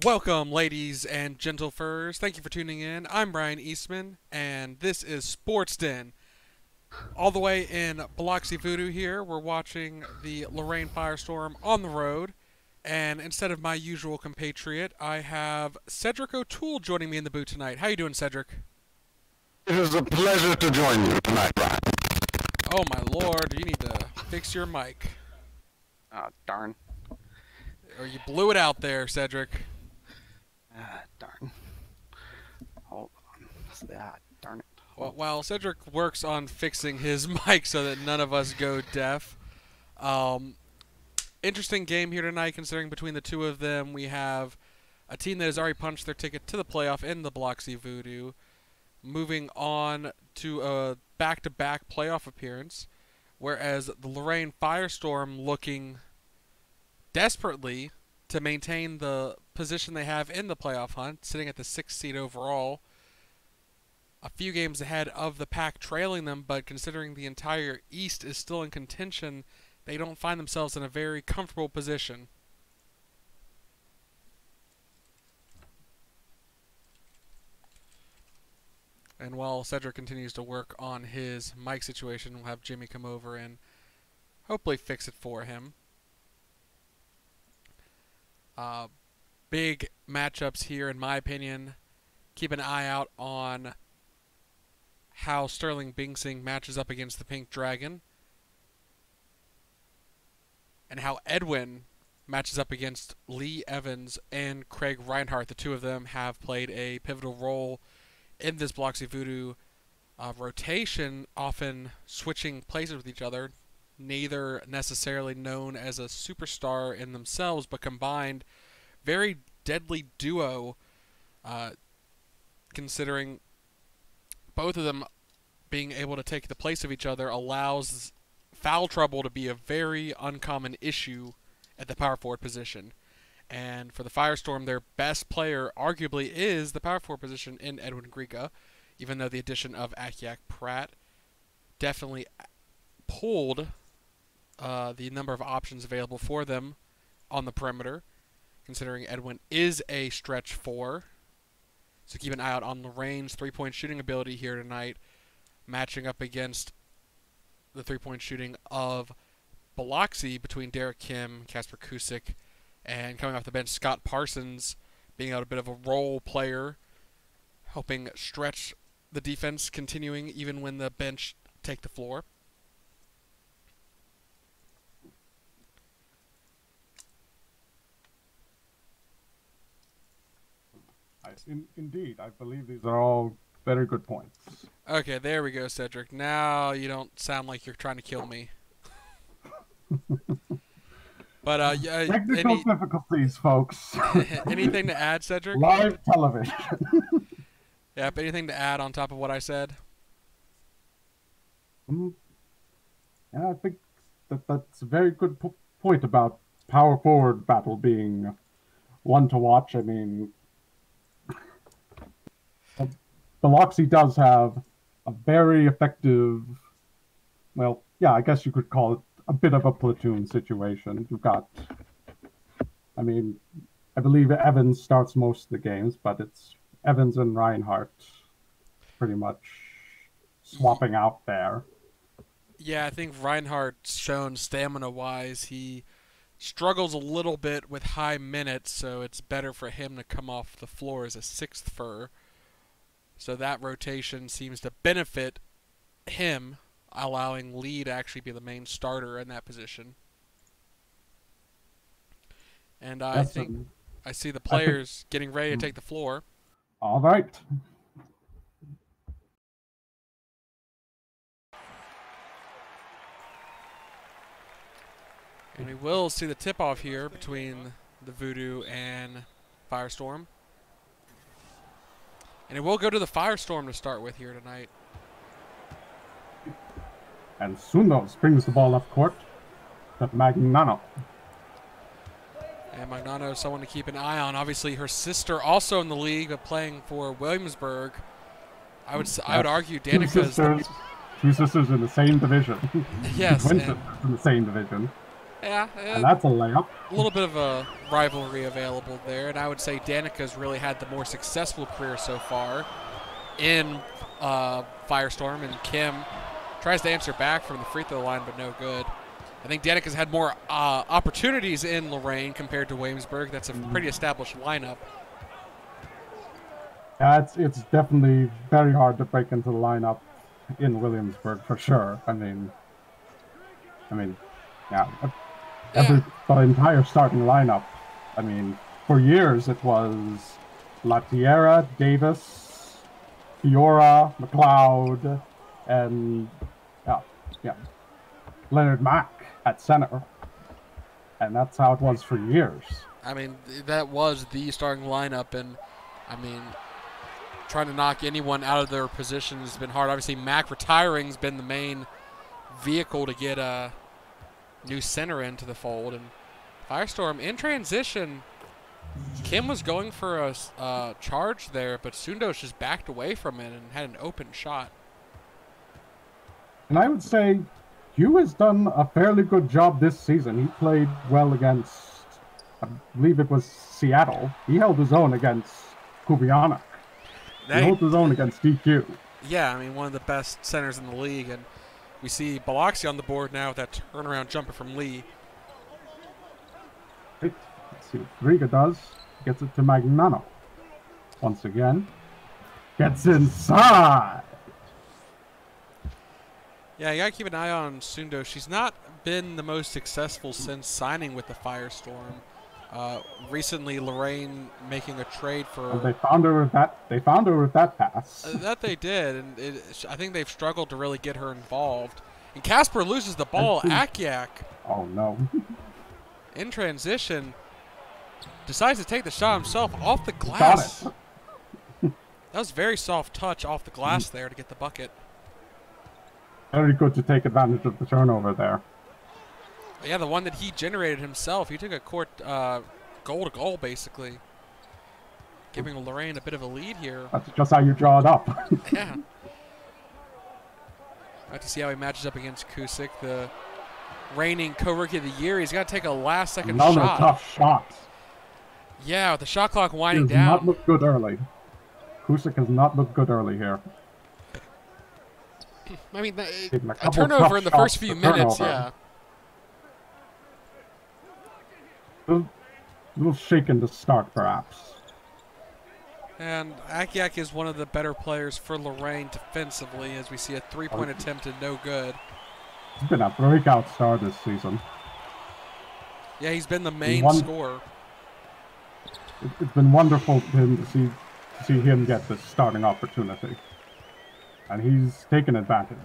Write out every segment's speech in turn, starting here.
Welcome, ladies and gentle furs. Thank you for tuning in. I'm Brian Eastman, and this is SportsDen. All the way in Biloxi Voodoo here, we're watching the Lorraine Firestorm on the road. And instead of my usual compatriot, I have Cedric O'Toole joining me in the booth tonight. How you doing, Cedric? It is a pleasure to join you tonight, Brian. Oh my lord, you need to fix your mic. Ah, darn. Or you blew it out there, Cedric. Ah, darn. Hold on. Ah, darn it. Well, while Cedric works on fixing his mic so that none of us go deaf, interesting game here tonight considering between the two of them we have a team that has already punched their ticket to the playoff in the Biloxi Voodoo, moving on to a back-to-back playoff appearance, whereas the Lorraine Firestorm looking desperately to maintain the position they have in the playoff hunt, sitting at the 6th seed overall, a few games ahead of the pack trailing them, but considering the entire East is still in contention, they don't find themselves in a very comfortable position. And while Cedric continues to work on his mic situation, we'll have Jimmy come over and hopefully fix it for him. Big matchups here, in my opinion. Keep an eye out on how Sterling Bingsing matches up against the Pink Dragon, and how Edwin matches up against Lee Evans and Craig Reinhardt. The two of them have played a pivotal role in this Biloxi Voodoo rotation, often switching places with each other. Neither necessarily known as a superstar in themselves, but combined, very deadly duo, considering both of them being able to take the place of each other allows foul trouble to be a very uncommon issue at the power forward position. And for the Firestorm, their best player arguably is the power forward position in Edwin Griga, even though the addition of Akiak Pratt definitely pulled the number of options available for them on the perimeter, considering Edwin is a stretch 4. So keep an eye out on Lorraine's three-point shooting ability here tonight, matching up against the three-point shooting of Biloxi between Derek Kim, Kasper Kusik, and coming off the bench, Scott Parsons being out a bit of a role player, helping stretch the defense, continuing even when the bench take the floor. Indeed, I believe these are all very good points. Okay, there we go, Cedric. Now you don't sound like you're trying to kill me. But Technical difficulties, folks. Anything to add, Cedric? Live television. Yep. Anything to add on top of what I said? Yeah, I think that's a very good point about power forward battle being one to watch. I mean, Biloxi does have a very effective, well, yeah, I guess you could call it a bit of a platoon situation. You've got, I mean, I believe Evans starts most of the games, but it's Evans and Reinhardt pretty much swapping out there. Yeah, I think Reinhardt's shown stamina-wise. He struggles a little bit with high minutes, so it's better for him to come off the floor as a 6th fur. So that rotation seems to benefit him, allowing Lee to actually be the main starter in that position. And I think I see the players getting ready to take the floor. All right. And we will see the tip-off here between the Voodoo and Firestorm. And it will go to the Firestorm to start with here tonight. And Sunos brings the ball up court to Magnano. And Magnano is someone to keep an eye on. Obviously, her sister also in the league, but playing for Williamsburg. I would argue Danica's two sisters in the same division. Yes, Twin sisters in the same division. Yeah, And that's a layup. a little bit of a rivalry available there, and I would say Danica's really had the more successful career so far in Firestorm, and Kim tries to answer back from the free throw line, but no good. I think Danica's had more opportunities in Lorraine compared to Williamsburg. That's a pretty established lineup. Yeah, it's definitely very hard to break into the lineup in Williamsburg for sure. I mean, yeah. The entire starting lineup. I mean, for years it was La Tierra, Davis, Fiora, McLeod, and Leonard Mack at center, and that's how it was for years. I mean, that was the starting lineup, and I mean, trying to knock anyone out of their position has been hard. Obviously, Mack retiring's been the main vehicle to get a new center into the fold, and Firestorm in transition. Kim was going for a charge there, but Sundos just backed away from it and had an open shot. And I would say Hugh has done a fairly good job this season. He played well against, I believe it was Seattle. He held his own against Kubianek. He held his own against DQ. Yeah, I mean, one of the best centers in the league, and we see Biloxi on the board now with that turnaround jumper from Lee. Let's see what Riga does. Gets it to Magnano. Once again. Gets inside. Yeah, you got to keep an eye on Sundo. She's not been the most successful since signing with the Firestorm. Recently, Lorraine making a trade for. They found her with that. They found her with that pass. That they did, and I think they've struggled to really get her involved. And Casper loses the ball. Akiak. Oh no! In transition, decides to take the shot himself off the glass. Got it. That was very soft touch off the glass there to get the bucket. Very good to take advantage of the turnover there. Yeah, the one that he generated himself. He took a court goal to goal, basically. Giving Lorraine a bit of a lead here. That's just how you draw it up. Yeah. Got to see how he matches up against Kusick, the reigning co-rookie of the year. He's got to take a last-second shot. Another tough shot. Yeah, with the shot clock winding down. He down. has not looked good early. Kusick has not looked good early here. I mean, a turnover in the first few minutes, yeah. A little shaken to start, perhaps. And Akiak is one of the better players for Lorraine defensively, as we see a three-point attempt and no good. He's been a breakout star this season. Yeah, he's been the main scorer. It's been wonderful for him to see him get this starting opportunity. And he's taken advantage.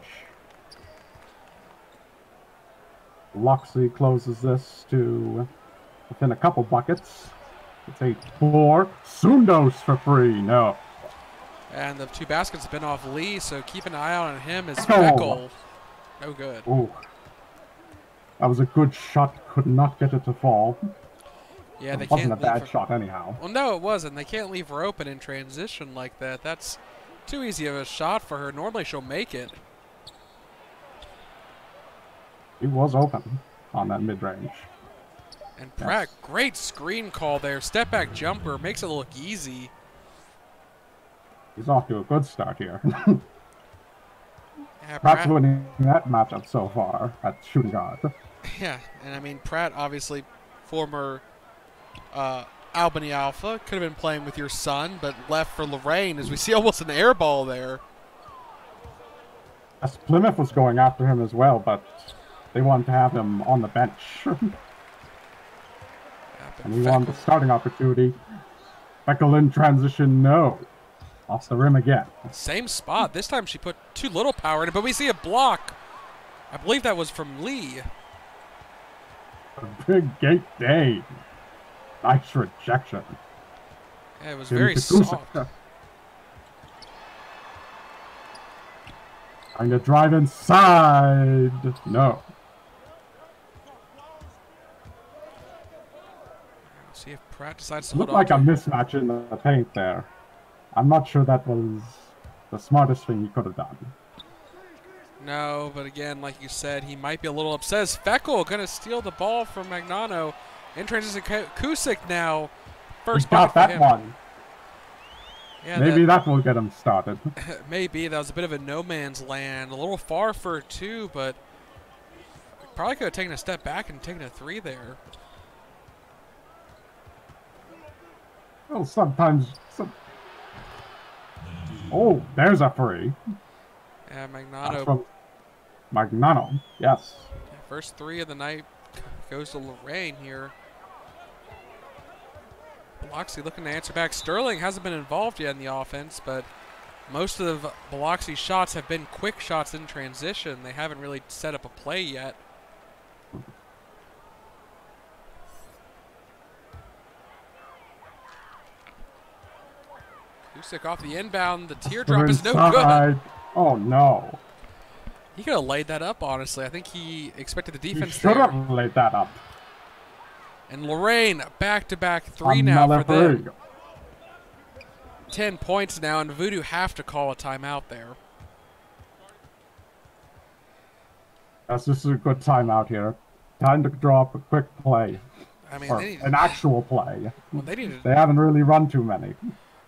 Loxley closes this to within a couple buckets. It's 8-4. Sundos for free. No. And the two baskets have been off Lee, so keep an eye out on him as Beckel. No good. Ooh. That was a good shot. Could not get it to fall. Yeah, they it wasn't can't a bad shot anyhow. Well, no, it wasn't. They can't leave her open in transition like that. That's too easy of a shot for her. Normally she'll make it. He was open on that mid-range. And Pratt, great screen call there. Step back jumper makes it look easy. He's off to a good start here. Yeah, Pratt's winning that matchup so far at shooting guard. Yeah, and I mean, Pratt, obviously former Albany Alpha, could have been playing with your son, but left for Lorraine, as we see almost an air ball there. As Plymouth was going after him as well, but they wanted to have him on the bench. And he wanted the starting opportunity. Beckel in transition, no. Off the rim again. Same spot. This time she put too little power in it, but we see a block. I believe that was from Lee. A big gate day. Nice rejection. Yeah, it was very soft. Trying to drive inside. No. See if Pratt decides to looked like a mismatch in the paint there. I'm not sure that was the smartest thing he could have done. No, but again, like you said, he might be a little upset. As Feckle going to steal the ball from Magnano. In transition, Kusick now. First got bucket that for him. one. Yeah, Maybe that will get him started. maybe. That was a bit of a no man's land. A little far for a 2, but probably could have taken a step back and taken a 3 there. Well, sometimes. Oh, there's a free. Yeah, That's Magnano. from Magnano. Yes. First 3 of the night goes to Lorraine here. Biloxi looking to answer back. Sterling hasn't been involved yet in the offense, but most of Biloxi's shots have been quick shots in transition. They haven't really set up a play yet. Kusick off the inbound. The teardrop is no good. Oh, no. He could have laid that up, honestly. I think he expected the He defense should there. have laid that up. And Lorraine, back-to-back 3 now Another for them. free. 10 points now, and Voodoo have to call a timeout there. Yes, this is a good timeout here. Time to draw up a quick play. I mean, Or they need, an actual play. well, they need to, They haven't really run too many.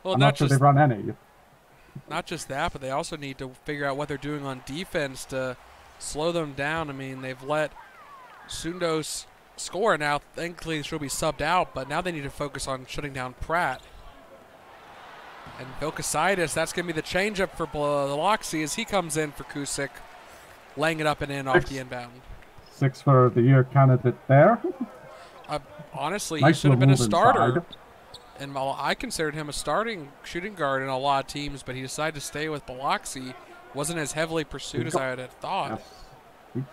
well, I'm not not sure just they run any. not just that, but they also need to figure out what they're doing on defense to slow them down. I mean, they've let Sundos score now. Thankfully, she'll be subbed out, but now they need to focus on shutting down Pratt. And Vilkasitis, that's going to be the changeup for Biloxi as he comes in for Kusick, laying it up and in off the inbound. 6 for the year candidate there. Honestly, Nice he should have been a little move starter. inside. And I considered him a starting shooting guard in a lot of teams, but he decided to stay with Biloxi. Wasn't as heavily pursued as I had thought. Yes.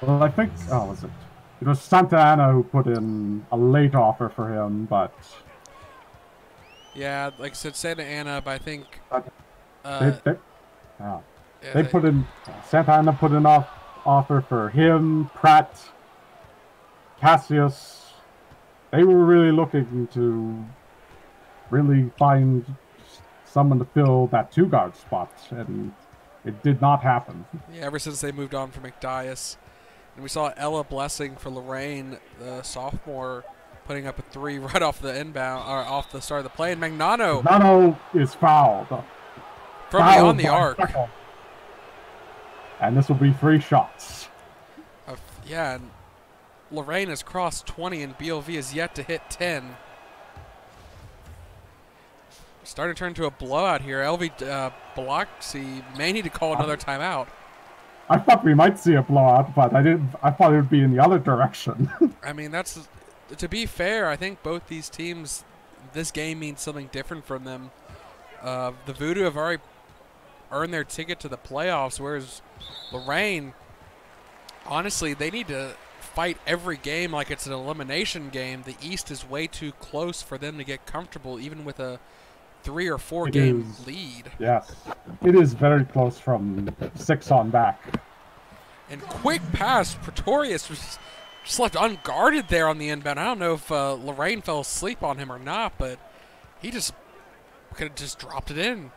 Well, I think, oh, was it? It was Santa Ana who put in a late offer for him, but Yeah, like I said, Santa Ana, but I think they put in Santa Ana put in offer for him, Pratt, Cassius. They were really looking to really find someone to fill that 2-guard spot, and it did not happen. Yeah, ever since they moved on from McDias. And we saw Ella Blessing for Lorraine, the sophomore, putting up a 3 right off the inbound, or off the start of the play. And Magnano is fouled. From beyond the arc. Feckle. And this will be 3 shots. Yeah, and Lorraine has crossed 20 and BLV is yet to hit 10. Starting to turn into a blowout here. LV Biloxi may need to call another timeout. I thought we might see a blowout, but I thought it would be in the other direction. I mean, that's, to be fair, I think both these teams, this game means something different from them. The Voodoo have already earned their ticket to the playoffs, whereas Lorraine, honestly, they need to fight every game like it's an elimination game. The East is way too close for them to get comfortable, even with a 3 or 4 game lead. Yes, it is very close from 6 on back. And quick pass, Pretorius was just left unguarded there on the inbound. I don't know if Lorraine fell asleep on him or not, but he just could have just dropped it in.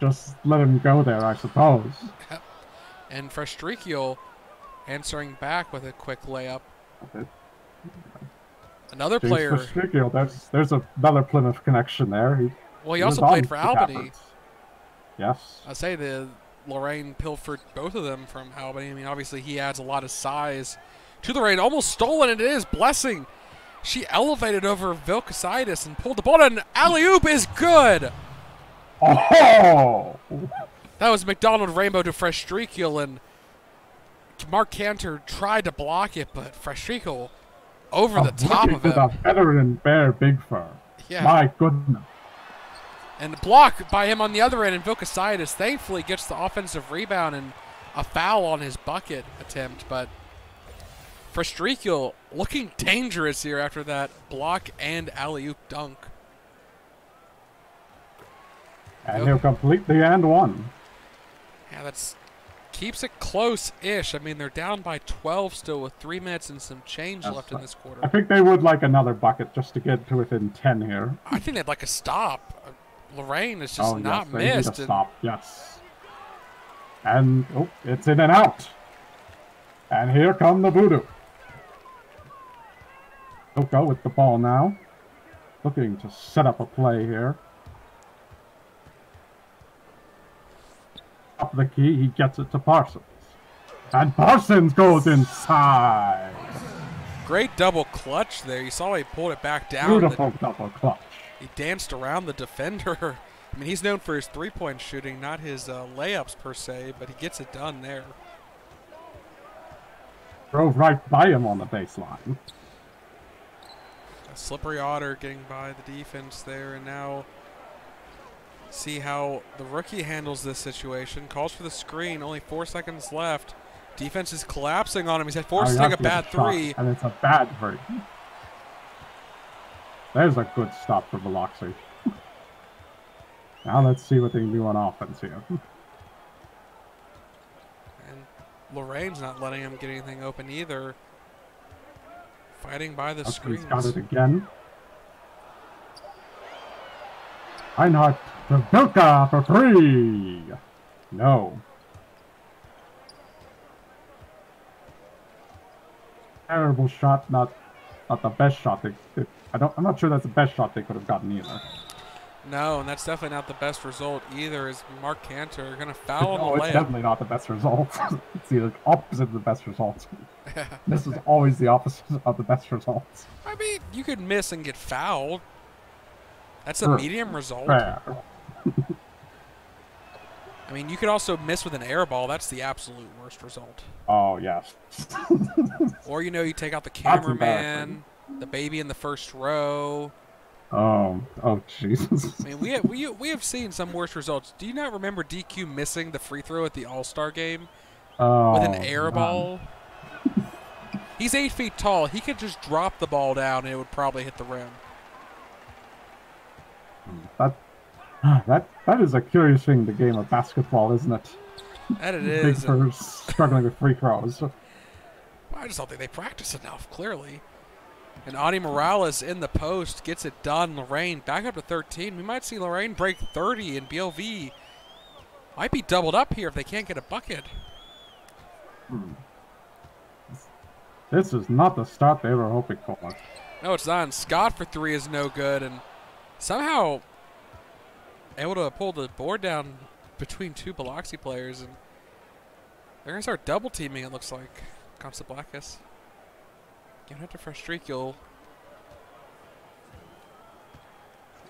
Just let him go there, I suppose. And Frestrikiel answering back with a quick layup. Okay. Another James player. Frestrikiel, there's another Plymouth connection there. He also played for Albany. Yes. I say the Lorraine pilfered both of them from Albany. I mean, obviously he adds a lot of size to the Lorraine. Almost stolen, and it is Blessing. She elevated over Vilkasitis and pulled the ball, and alley-oop is good. Oh! That was McDonald Rainbow to Frestrikiel, and Mark Cantor tried to block it, but Frestrikiel over the top of it. A veteran Bear Big Fur. Yeah. My goodness. And block by him on the other end, and Vilkasitis thankfully gets the offensive rebound and a foul on his bucket attempt, but Frestrikiel looking dangerous here after that block and alley-oop dunk. And he'll complete the and one. Yeah, that's keeps it close-ish. I mean, they're down by 12 still with 3 minutes and some change left in this quarter. I think they would like another bucket just to get to within 10 here. I think they'd like a stop. Lorraine is just not yes, they need missed. a stop. Yes. And, oh, it's in and out. And here come the Voodoo. Oko with the ball now. Looking to set up a play here. Up the key, he gets it to Parsons. And Parsons goes inside. Great double clutch there. You saw he pulled it back down. Beautiful double clutch. He danced around the defender. I mean, he's known for his three-point shooting, not his layups per se, but he gets it done there. Drove right by him on the baseline. A slippery Otter getting by the defense there, and now see how the rookie handles this situation. Calls for the screen, only 4 seconds left. Defense is collapsing on him. He's forced to take a bad three. And it's a bad three. There's a good stop for Biloxi. Now let's see what they can do on offense here. And Lorraine's not letting him get anything open either. Fighting by the screens. He's got it again. Reinhardt to Bilka for three. No. Terrible shot, not the best shot. I'm not sure that's the best shot they could have gotten either. No, and that's definitely not the best result either. Is Mark Cantor going to foul on the layup? It's definitely not the best result. It's the opposite of the best result. This is always the opposite of the best results. I mean, you could miss and get fouled. That's a medium result. Fair. I mean, you could also miss with an air ball. That's the absolute worst result. Oh, yes. Or, you take out the cameraman, the baby in the first row. Oh, Jesus. I mean, we have seen some worse results. Do you not remember DQ missing the free throw at the All-Star game with an air ball? He's 8 feet tall. He could just drop the ball down and it would probably hit the rim. That is a curious thing in the game of basketball, isn't it? That it is. Big for struggling with free throws. Well, I just don't think they practice enough, clearly. And Adi Morales in the post gets it done. Lorraine back up to 13. We might see Lorraine break 30, and BLV might be doubled up here if they can't get a bucket. This is not the start they were hoping for. No, it's not. And Scott for three is no good, and somehow able to pull the board down between two Biloxi players, and they're going to start double teaming, it looks like. Constablakis. Giving it to Frustrico.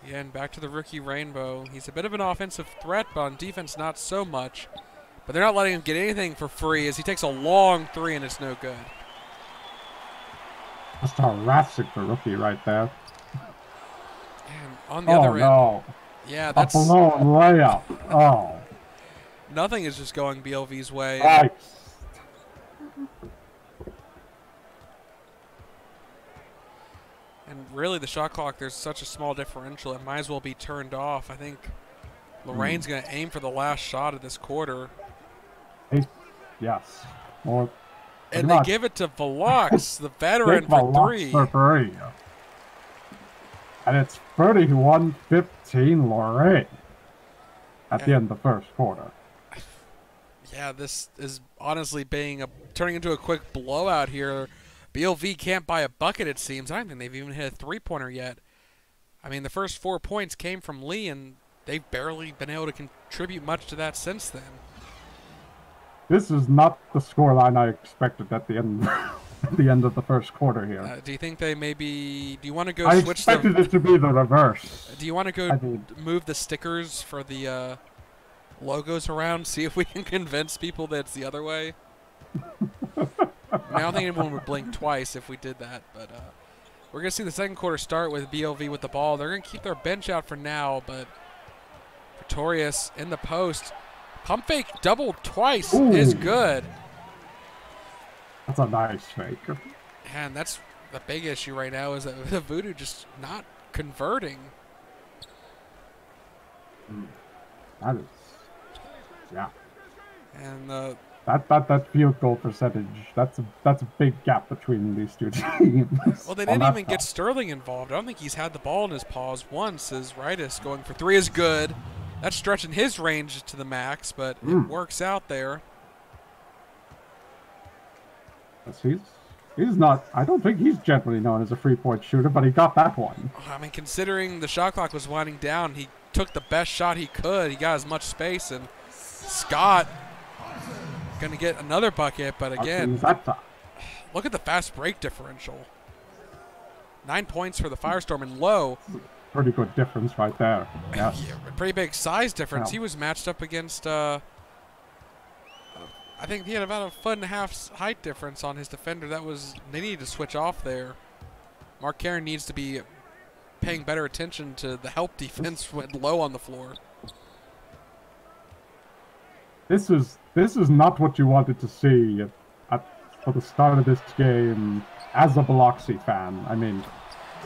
Again, back to the rookie Rainbow. He's a bit of an offensive threat, but on defense not so much. But they're not letting him get anything for free as he takes a long three and it's no good. Just harassing the rookie right there. And on the other end. No. Yeah, that's... A blown layup. Oh. Nothing is just going BLV's way. Right. And really, the shot clock, there's such a small differential, it might as well be turned off. I think Lorraine's going to aim for the last shot of this quarter. Yes. More. And they give it to Velox, the veteran, for three. And it's 31-15 Lorraine at the end of the first quarter. Yeah, this is honestly turning into a quick blowout here. BLV can't buy a bucket, it seems. I don't think they've even hit a three-pointer yet. I mean, the first 4 points came from Lee, and they've barely been able to contribute much to that since then. This is not the scoreline I expected at the end, at the end of the first quarter here. Do you think they maybe? Do you want to go I switch? Expected it to be the reverse. Do you want to go move the stickers for the logos around? See if we can convince people that it's the other way. I don't think anyone would blink twice if we did that, but we're going to see the second quarter start with BLV with the ball. They're going to keep their bench out for now, but Pretorius in the post. Pump fake double twice is good. That's a nice fake. And that's the big issue right now is that the Voodoo just not converting. That is, yeah. And that field goal percentage, that's a big gap between these two teams. Well, they didn't even get Sterling involved. I don't think he's had the ball in his paws once as Ritus going for three is good. That's stretching his range to the max, but it works out there. He's not. I don't think he's generally known as a 3-point shooter, but he got that one. I mean, considering the shot clock was winding down, he took the best shot he could. He got as much space, and Scott going to get another bucket, but again, look at the fast break differential. 9 points for the Firestorm and low. Pretty good difference right there. Yes. Yeah, pretty big size difference. He was matched up against, I think he had about a 1.5 foot height difference on his defender. They needed to switch off there. Mark Karen needs to be paying better attention to the help defense when low on the floor. This is not what you wanted to see for the start of this game as a Biloxi fan. I mean,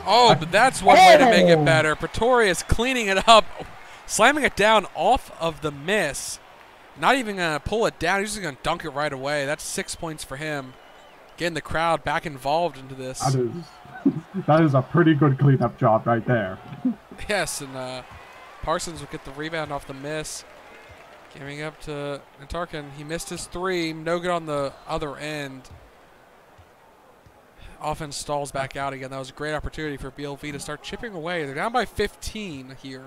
but that's one way to make it better. Pretorius cleaning it up, slamming it down off of the miss. Not even going to pull it down. He's just going to dunk it right away. That's 6 points for him. Getting the crowd back involved into this. That is a pretty good cleanup job right there. Yes, and Parsons would get the rebound off the miss. Giving up to Natarkin. He missed his 3. No good on the other end. Offense stalls back out again. That was a great opportunity for BLV to start chipping away. They're down by 15 here.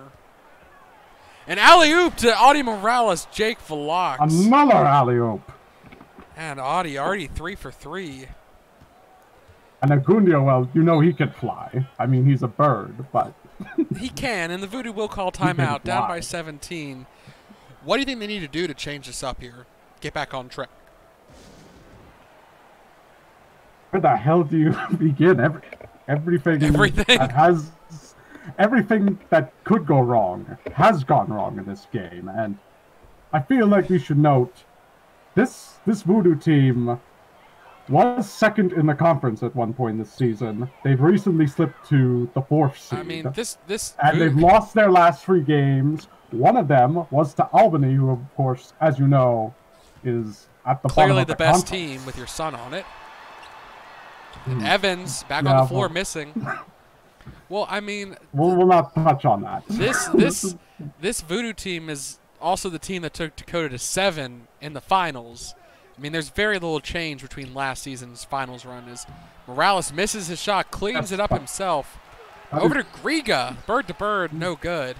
An alley-oop to Audie Morales, Jake Velox. Another alley-oop. And Audie already 3 for 3. And Agundio, well, you know he can fly. I mean, he's a bird, but... He can, and the Voodoo will call timeout, down by 17. What do you think they need to do to change this up here? Get back on track. Where the hell do you begin? Everything that could go wrong has gone wrong in this game, and I feel like we should note this Voodoo team was second in the conference at one point this season. They've recently slipped to the 4th seed. I mean, they've lost their last 3 games. One of them was to Albany, who, of course, as you know, is at the bottom of the best team with your son on it. And Evans back on the floor missing. Well, I mean, we'll not touch on that. This Voodoo team is also the team that took Dakota to 7 in the finals. I mean, there's very little change between last season's finals run. As Morales misses his shot, cleans it up himself. Over to Griga, bird to bird, no good.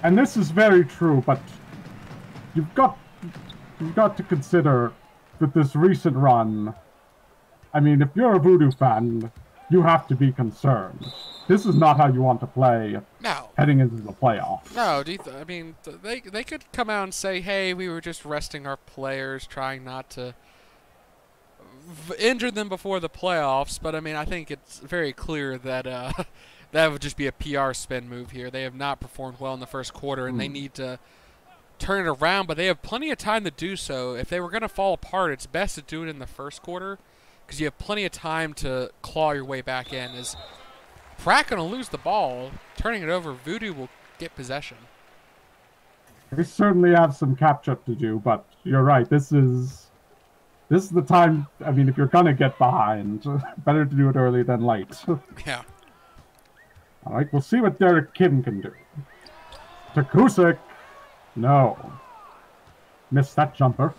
And this is very true, but you've got to consider that this recent run. I mean, if you're a Voodoo fan, you have to be concerned. This is not how you want to play heading into the playoffs. No, I mean, they could come out and say, hey, we were just resting our players, trying not to injure them before the playoffs. But, I mean, I think it's very clear that that would just be a PR spin move here. They have not performed well in the first quarter, and they need to turn it around. But they have plenty of time to do so. If they were going to fall apart, it's best to do it in the first quarter, because you have plenty of time to claw your way back in. As Pratt going to lose the ball, turning it over, Voodoo will get possession. They certainly have some catch-up to do, but you're right. This is the time. I mean, if you're going to get behind, better to do it early than late. Yeah. All right, we'll see what Derek Kim can do. Takusik, no. Missed that jumper.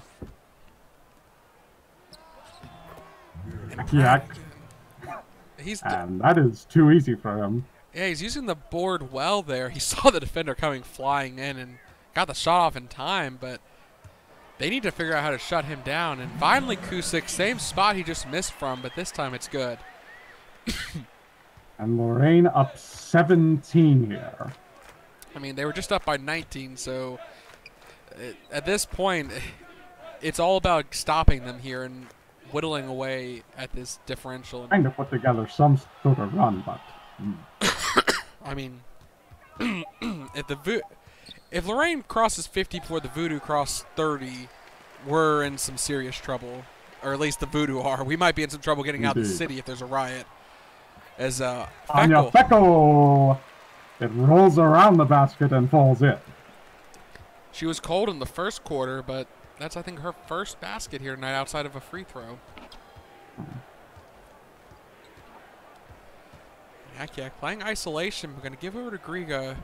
And that is too easy for him. Yeah, he's using the board well there. He saw the defender coming flying in and got the shot off in time, but they need to figure out how to shut him down. And finally, Kusik, same spot he just missed from, but this time it's good. And Lorraine up 17 here. I mean, they were just up by 19, so at this point, it's all about stopping them here and whittling away at this differential. Trying to put together some sort of run, but... I mean, if Lorraine crosses 50 before the Voodoo cross 30, we're in some serious trouble. Or at least the Voodoo are. We might be in some trouble getting out of the city if there's a riot. As Anya Feckel, it rolls around the basket and falls in. She was cold in the first quarter, but that's, I think, her first basket here tonight outside of a free throw. Akiak playing isolation. We're going to give over to Griga.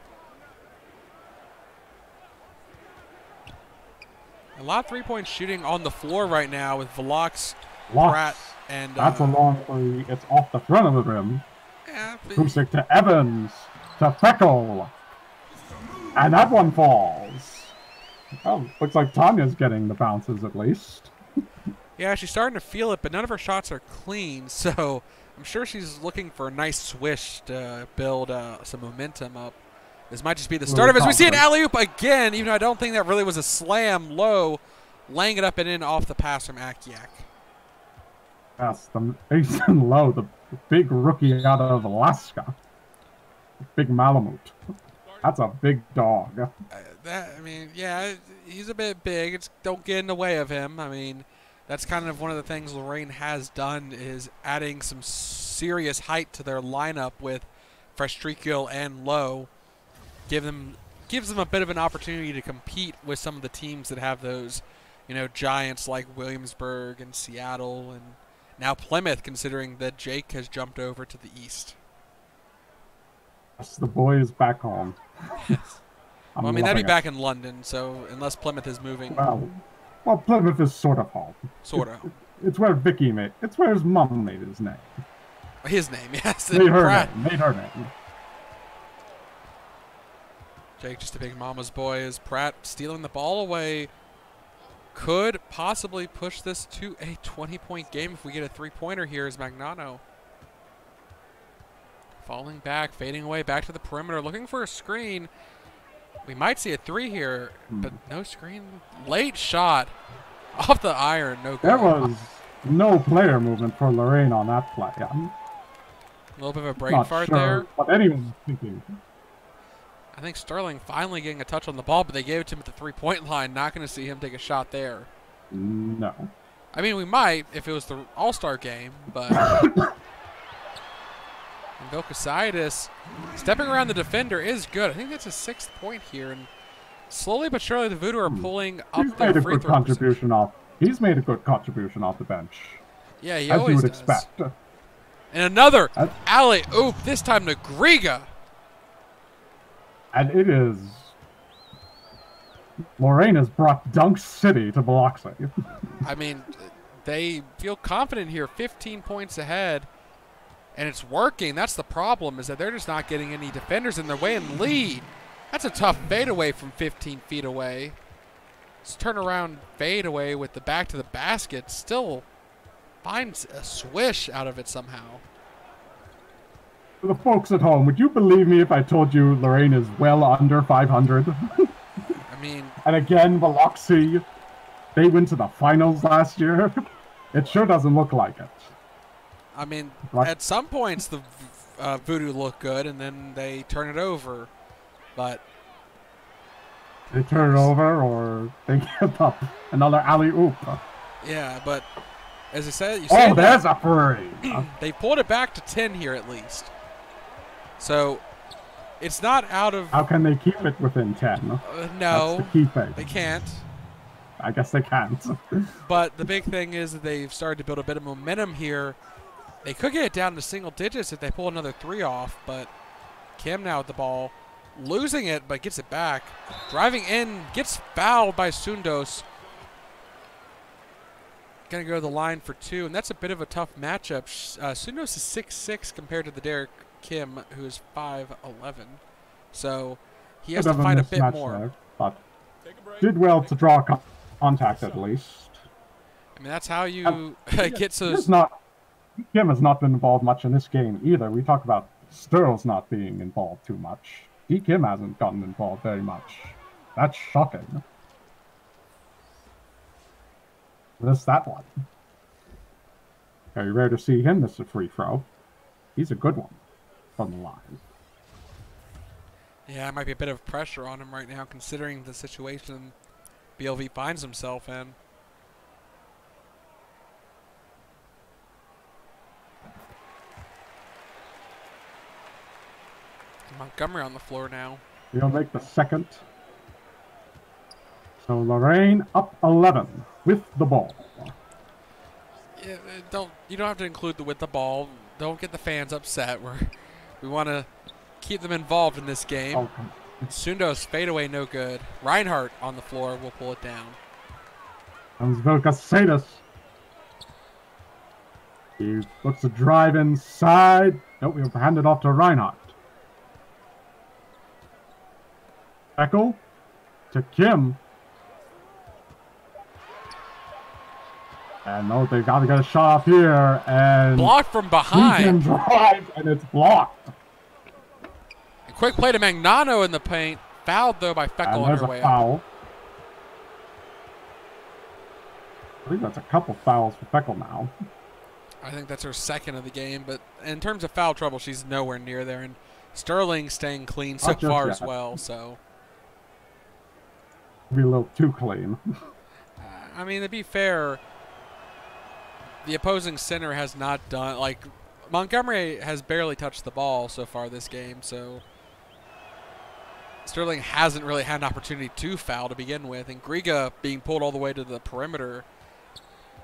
A lot of three-point shooting on the floor right now with Velox, Pratt, Locks. and That's a long three. It's off the front of the rim. yeah, Kusick to Evans. To Feckle. And that one falls. Oh, looks like Tanya's getting the bounces at least. yeah, she's starting to feel it, but none of her shots are clean, so I'm sure she's looking for a nice swish to build some momentum up. This might just be the start of it. As we see an alley-oop again, even though I don't think that really was a slam low, laying it up and in off the pass from Akiak. That's the Mason Low, the big rookie out of Alaska. Big Malamute. That's a big dog. I mean, yeah, he's a bit big. Don't get in the way of him. I mean, that's kind of one of the things Lorraine has done is adding some serious height to their lineup with Frestricchio and Lowe. Gives them a bit of an opportunity to compete with some of the teams that have those, giants like Williamsburg and Seattle and now Plymouth, considering that Jake has jumped over to the east. Yes, the boy is back home. Yes. Well, I mean, that'd be back in London, so unless Plymouth is moving. Well, Plymouth is sort of home. Sort of. It's where Vicky made. It's where his mom made his name. His name, yes. Made her name. Jake, just a big mama's boy, as Pratt stealing the ball away. Could possibly push this to a 20-point game if we get a three-pointer here as Magnano. Falling back, fading away, back to the perimeter, looking for a screen. We might see a three here, but no screen. Late shot off the iron, no good. There was no player movement for Lorraine on that play. A little bit of a brain fart there. What anyone's thinking. I think Sterling finally getting a touch on the ball, but they gave it to him at the three-point line. Not going to see him take a shot there. No. I mean, we might if it was the All-Star game, but Vilkasaitis stepping around the defender is good. I think that's his 6th point here, and slowly but surely the Voodoo are pulling up their free throw contribution off. He's made a good contribution off the bench. Yeah, he as always you would does. expect. And another alley-oop, this time to Griga. And it is... Lorraine has brought Dunk City to Biloxi. I mean, they feel confident here, 15 points ahead, and it's working. That's the problem, is that they're just not getting any defenders in their way and lead. That's a tough fadeaway from 15 feet away. This turnaround fadeaway with the back to the basket still finds a swish out of it somehow. For the folks at home, would you believe me if I told you Lorraine is well under 500? I mean... And again, Biloxi, they went to the finals last year. It sure doesn't look like it. I mean, at some points the Voodoo look good, and then they turn it over. But... They turn it over, or they give up another alley-oop. Yeah, but as I said... there's a free! They pulled it back to 10 here at least. So, it's not out of... How can they keep it within 10? No. That's the key thing. They can't. I guess they can't. But the big thing is that they've started to build a bit of momentum here. They could get it down to single digits if they pull another 3 off, but Kim now with the ball. Losing it, but gets it back. Driving in, gets fouled by Sundos. Going to go to the line for 2, and that's a bit of a tough matchup. Sundos is 6'6" compared to the Derek Kim, who is 5'11". So he has to fight a bit more. There, but did well to draw contact at least. I mean, that's how you get to... Kim has not been involved much in this game either. We talk about Sturls not being involved too much. D. Kim hasn't gotten involved very much. That's shocking. Missed that one. Very rare to see him miss a free throw. He's a good one from the line. Yeah, it might be a bit of pressure on him right now, considering the situation BLV finds himself in. Montgomery on the floor now. He'll make the second. So Lorraine up 11 with the ball. Yeah, you don't have to include the with the ball. Don't get the fans upset. We want to keep them involved in this game. Okay. Sundos fadeaway, no good. Reinhardt on the floor will pull it down. Comes Vilkasatis. He looks to drive inside. Nope, he'll hand it off to Reinhardt. Eckel to Kim. And no, they got to get a shot up here. And blocked from he behind. can drive, and it's blocked. A quick play to Magnano in the paint. Fouled, though, by Feckel on There's her a way up. foul. I think that's a couple fouls for Feckel now. I think that's her second of the game, but in terms of foul trouble, she's nowhere near there. And Sterling staying clean so far as well, so. Be a little too clean. I mean, to be fair, the opposing center has not done, like, Montgomery has barely touched the ball so far this game, so Sterling hasn't really had an opportunity to foul to begin with, and Griga being pulled all the way to the perimeter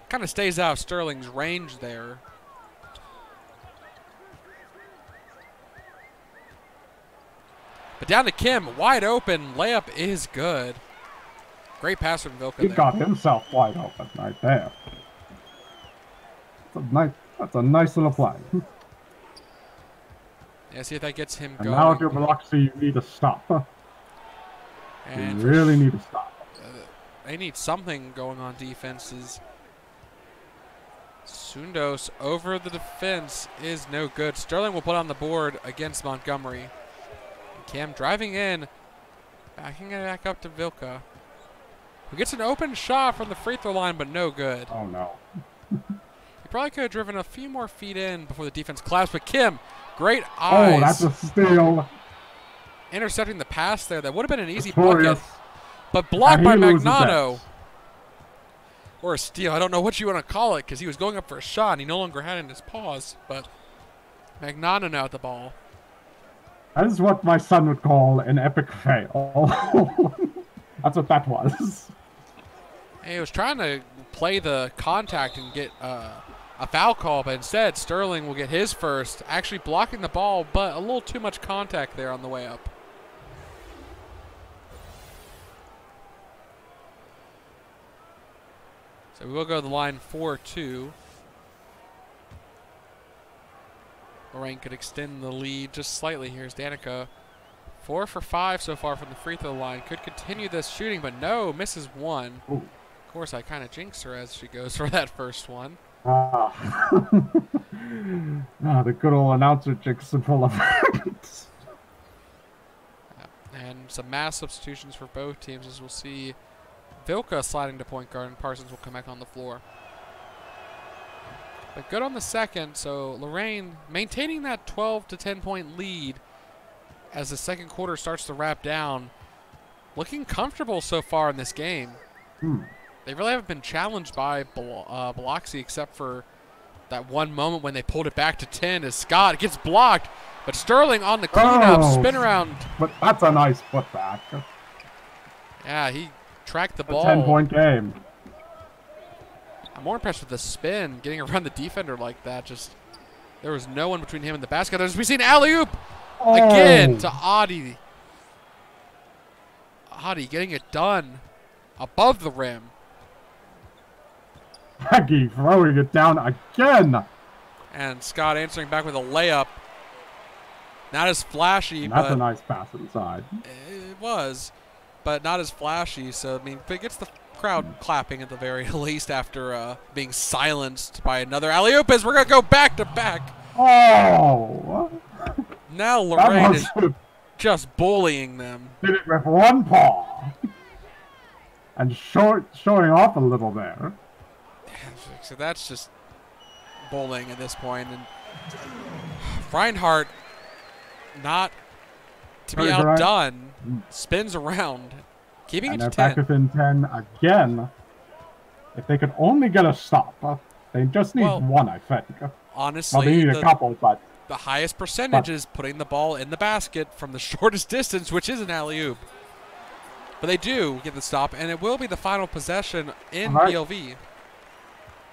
kind of stays out of Sterling's range there. But down to Kim, wide open, layup is good. Great pass from Vilka He there. got himself wide open right there. That's a nice little play. Yeah, see if that gets him And going. now if you're Biloxi, you need to stop. You And really need to stop. they need something going on defenses. Sundos over the defense is no good. Sterling will put on the board against Montgomery. And Cam driving in, backing it back up to Vilka, who gets an open shot from the free throw line, but no good. Oh no. He probably could have driven a few more feet in before the defense collapsed, but Kim, great eyes. Oh, that's a steal. Intercepting the pass there. That would have been an easy Victorious. bucket, but blocked And by he loses Magnano. that. Or a steal. I don't know what you want to call it because he was going up for a shot and he no longer had it in his paws. But Magnano now at the ball. That is what my son would call an epic fail. That's what that was. He was trying to play the contact and get a foul call, but instead Sterling will get his first, actually blocking the ball, but a little too much contact there on the way up. So we will go to the line 4-2. Lorraine could extend the lead just slightly. Here's Danica. 4 for 5 so far from the free throw line. Could continue this shooting, but no, misses one. Ooh. Of course, I kind of jinx her as she goes for that first one. The good old announcer jinx in full effect. And some mass substitutions for both teams, as we'll see Vilka sliding to point guard and Parsons will come back on the floor. But good on the second, so Lorraine maintaining that 12 to 10 point lead as the second quarter starts to wrap down. Looking comfortable so far in this game. They really haven't been challenged by Biloxi except for that one moment when they pulled it back to 10 as Scott gets blocked. But Sterling on the cleanup, spin around. But that's a nice putback. Yeah, he tracked the A ball. 10-point game. I'm more impressed with the spin, getting around the defender like that. Just there was no one between him and the basket. As we see an alley-oop again to Adi. Adi getting it done above the rim. Maggie throwing it down again. And Scott answering back with a layup. Not as flashy, And that's but a nice pass inside. it was, but not as flashy. So, I mean, it gets the crowd clapping at the very least after being silenced by another alley-oop as we're going to go back-to-back. Oh! Now Lorraine is just bullying them. Did it with one paw. And showing off a little there. So that's just bullying at this point. And Reinhardt, not to be outdone, spins around, keeping And it they're to back 10. within 10 again. If they could only get a stop, they just need one, I think. Well, Honestly, they need a couple, but the highest percentage is putting the ball in the basket from the shortest distance, which is an alley-oop. But they do get the stop, and it will be the final possession in BLV.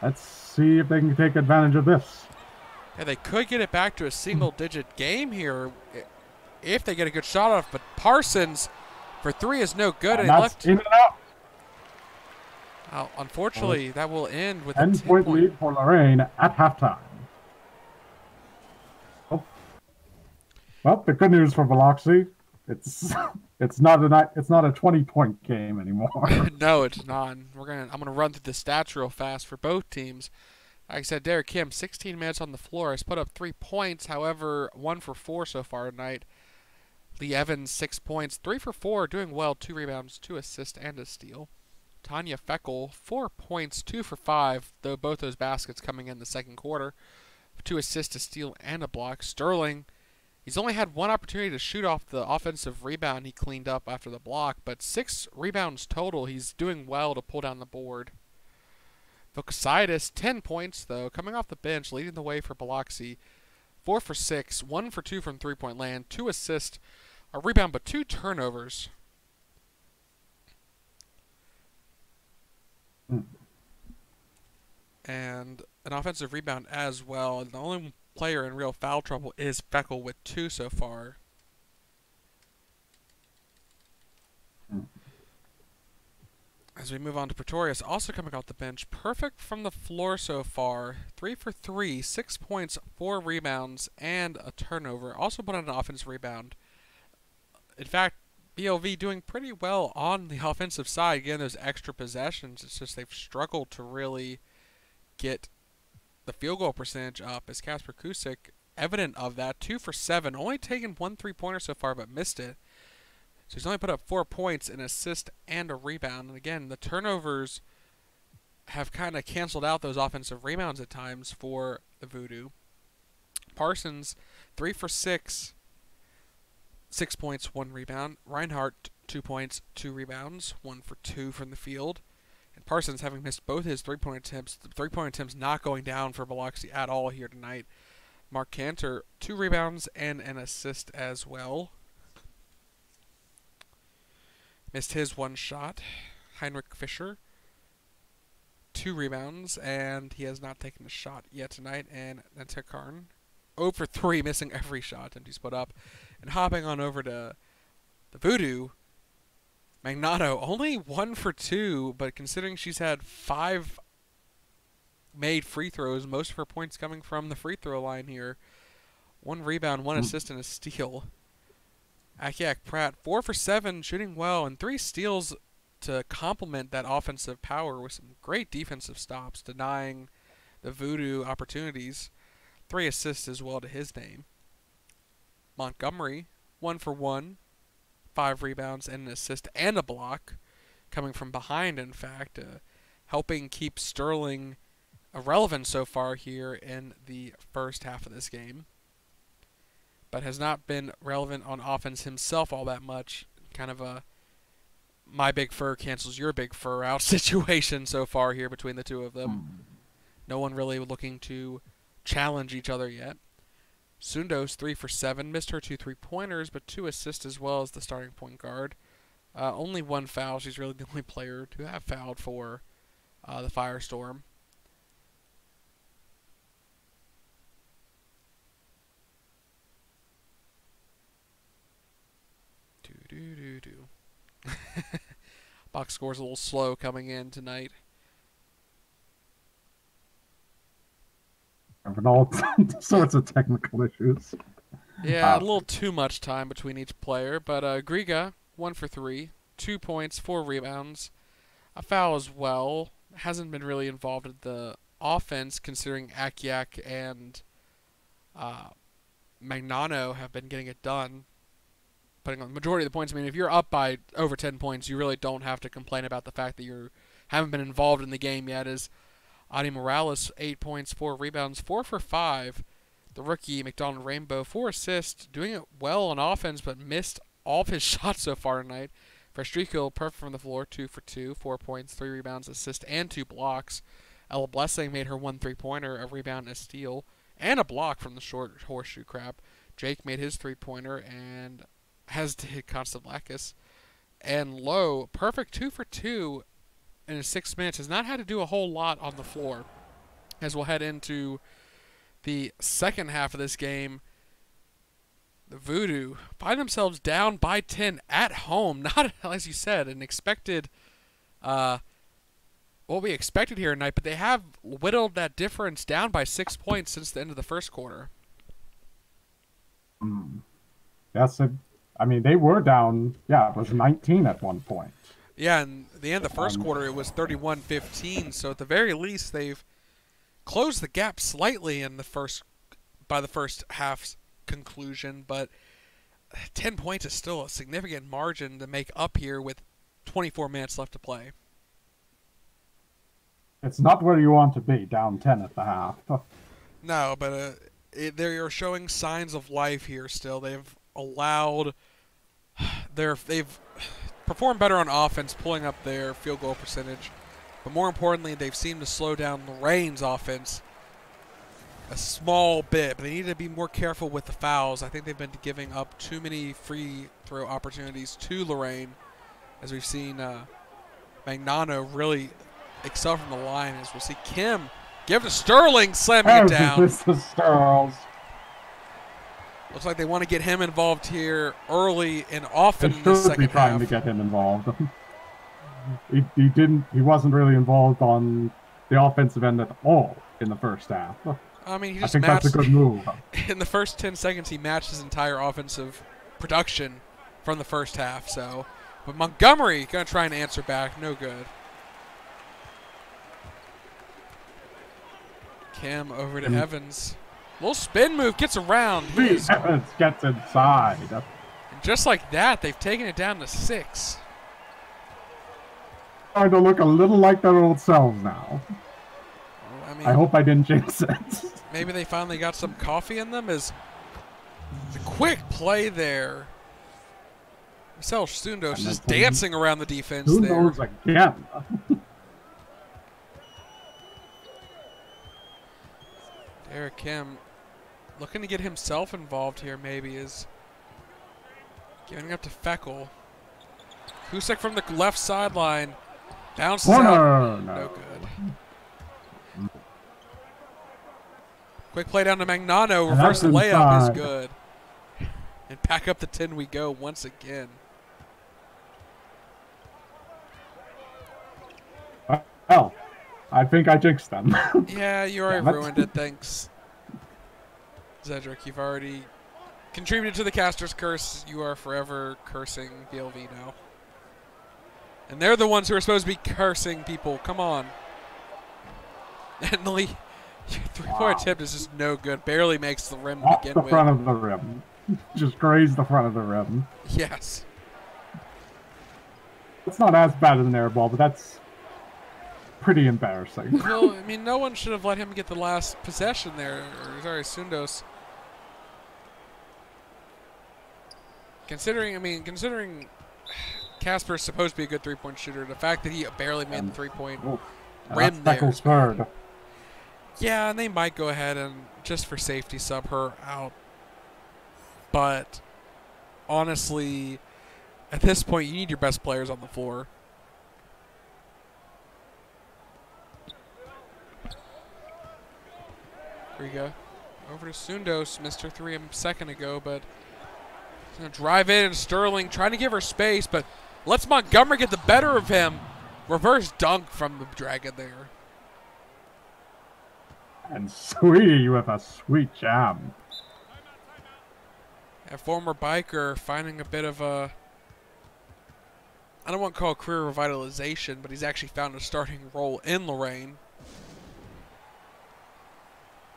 Let's see if they can take advantage of this. Yeah, they could get it back to a single-digit game here if they get a good shot off. But Parsons for three is no good. And And that's in and out. Unfortunately, that will end with a 10-point 10-point. lead for Lorraine at halftime. Oh, well, the good news for Biloxi, it's it's not a 20-point game anymore. No, it's not. I'm gonna run through the stats real fast for both teams. Like I said, Derek Kim, 16 minutes on the floor, has put up 3 points. However, 1 for 4 so far tonight. Lee Evans, 6 points, 3 for 4, doing well, 2 rebounds, 2 assists, and a steal. Tanya Feckel, 4 points, 2 for 5, though both those baskets coming in the second quarter. 2 assists, a steal, and a block. Sterling, he's only had 1 opportunity to shoot off the offensive rebound he cleaned up after the block, but 6 rebounds total. He's doing well to pull down the board. Vokasidis, 10 points, though, coming off the bench, leading the way for Biloxi. 4 for 6, 1 for 2 from three-point land, 2 assists, a rebound, but 2 turnovers. And an offensive rebound as well. The only player in real foul trouble is Feckel with 2 so far. As we move on to Pretorius, also coming off the bench, perfect from the floor so far. 3 for 3, 6 points, 4 rebounds, and a turnover. Also put on an offensive rebound. In fact, BLV doing pretty well on the offensive side. Again, those extra possessions, it's just they've struggled to really get the field goal percentage up. As Kasper Kusik, evident of that, 2 for 7, only taken 1 3-pointer so far, but missed it. So he's only put up 4 points, an assist, and a rebound. And again, the turnovers have kind of canceled out those offensive rebounds at times for the Voodoo. Parsons, 3 for 6, 6 points, 1 rebound. Reinhardt, 2 points, 2 rebounds, 1 for 2 from the field. And Parsons, having missed both his three-point attempts, the three-point attempts not going down for Biloxi at all here tonight. Mark Cantor, 2 rebounds and an assist as well. Missed his 1 shot. Heinrich Fischer, 2 rebounds, and he has not taken a shot yet tonight. And Nantekarn, 0 for 3, missing every shot attempt he's put up. And hopping on over to the Voodoo, Magnano, only 1 for 2, but considering she's had 5 made free throws, most of her points coming from the free throw line here. 1 rebound, 1 assist, and a steal. Akiak Pratt, 4 for 7, shooting well, and 3 steals to complement that offensive power with some great defensive stops, denying the Voodoo opportunities. 3 assists as well to his name. Montgomery, 1 for 1, 5 rebounds and an assist and a block, coming from behind, in fact, helping keep Sterling irrelevant so far here in the first half of this game, but has not been relevant on offense himself all that much. Kind of a my big fur cancels your big fur out situation so far here between the two of them. No one really looking to challenge each other yet. Sundos, 3 for 7, missed her 2 3-pointers, but 2 assists as well as the starting point guard. Only 1 foul. She's really the only player to have fouled for the Firestorm. Box score's a little slow coming in tonight. Having all sorts of technical issues. Yeah, a little too much time between each player, but Griga, 1 for 3, 2 points, 4 rebounds, a foul as well. Hasn't been really involved in the offense, considering Akiak and Magnano have been getting it done, putting on the majority of the points. I mean, if you're up by over 10 points, you really don't have to complain about the fact that you haven't been involved in the game yet. As Adi Morales, 8 points, 4 rebounds, 4 for 5. The rookie, McDonald Rainbow, 4 assists, doing it well on offense, but missed all of his shots so far tonight. Frestrico, perfect from the floor, 2 for 2, 4 points, 3 rebounds, assist, and 2 blocks. Ella Blessing made her 1 3-pointer, a rebound, a steal, and a block from the short horseshoe crab. Jake made his 3-pointer and has to hit Konstantakis. And Lowe, perfect 2 for 2 in his 6 minutes, has not had to do a whole lot on the floor. As we'll head into the second half of this game, the Voodoo find themselves down by 10 at home. Not, as you said, an expected what we expected here tonight, but they have whittled that difference down by 6 points since the end of the first quarter. Yes, I mean, they were down, yeah, it was 19 at one point. Yeah, and at the end of the first quarter, it was 31-15, so at the very least, they've closed the gap slightly by the first half's conclusion, but 10 points is still a significant margin to make up here with 24 minutes left to play. It's not where you want to be, down 10 at the half. No, but they are showing signs of life here still. They've performed better on offense, pulling up their field goal percentage. But more importantly, they've seemed to slow down Lorraine's offense a small bit. But they need to be more careful with the fouls. I think they've been giving up too many free throw opportunities to Lorraine, as we've seen Magnano really excel from the line. As we'll see Kim give to Sterling, slamming it down. This is Sterls. Looks like they want to get him involved here early and often in the second half. They should be trying to get him involved. He wasn't really involved on the offensive end at all in the first half. I mean, I think that's a good move. In the first 10 seconds, he matched his entire offensive production from the first half. But Montgomery going to try and answer back. No good. Kim over to Evans. Little spin move, gets around. Evans gets inside. And just like that, they've taken it down to 6. Starting to look a little like their old selves now. Well, I mean, I hope I didn't jinx it. Maybe they finally got some coffee in them. As the quick play there. Marcel Sundos just dancing around the defense there. Sundos again. Derek Kim looking to get himself involved here, maybe, is giving up to Feckle. Kusek from the left sideline. Bounces out. No good. Quick play down to Magnano. Reverse layup is good. And back up the 10 we go once again. Well, I think I jinxed them. Yeah, you already ruined it. Thanks, Zedric. You've already contributed to the caster's curse. You are forever cursing BLV now. And they're the ones who are supposed to be cursing people. Come on. And the three-point attempt is just no good. Barely makes the rim to begin with. Off the front of the rim. Just grazed the front of the rim. Yes. It's not as bad as an air ball, but that's pretty embarrassing. Well, I mean, no one should have let him get the last possession there. Or, sorry, Sundos. Considering Casper's supposed to be a good three-point shooter, the fact that he barely made the three-point rim there. Yeah, and they might go ahead and, just for safety, sub her out. But, honestly, at this point, you need your best players on the floor. Here we go. Over to Sundos, Mr. 3 a second ago, but he's going to drive in. Sterling trying to give her space, but lets Montgomery get the better of him. Reverse dunk from the Dragon there. And Sweetie with a sweet jam. A former biker finding a bit of a, I don't want to call it career revitalization, but he's actually found a starting role in Lorraine.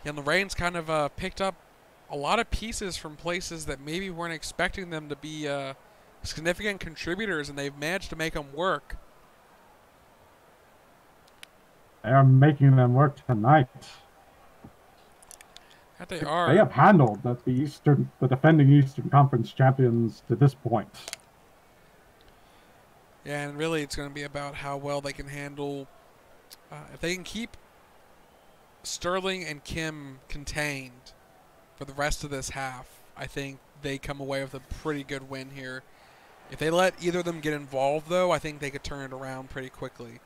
And Lorraine's kind of picked up a lot of pieces from places that maybe weren't expecting them to be significant contributors, and they've managed to make them work. They are making them work tonight. That they are. They have handled the defending Eastern Conference champions to this point. Yeah, and really it's going to be about how well they can handle. If they can keep Sterling and Kim contained for the rest of this half, I think they come away with a pretty good win here. If they let either of them get involved, though, I think they could turn it around pretty quickly.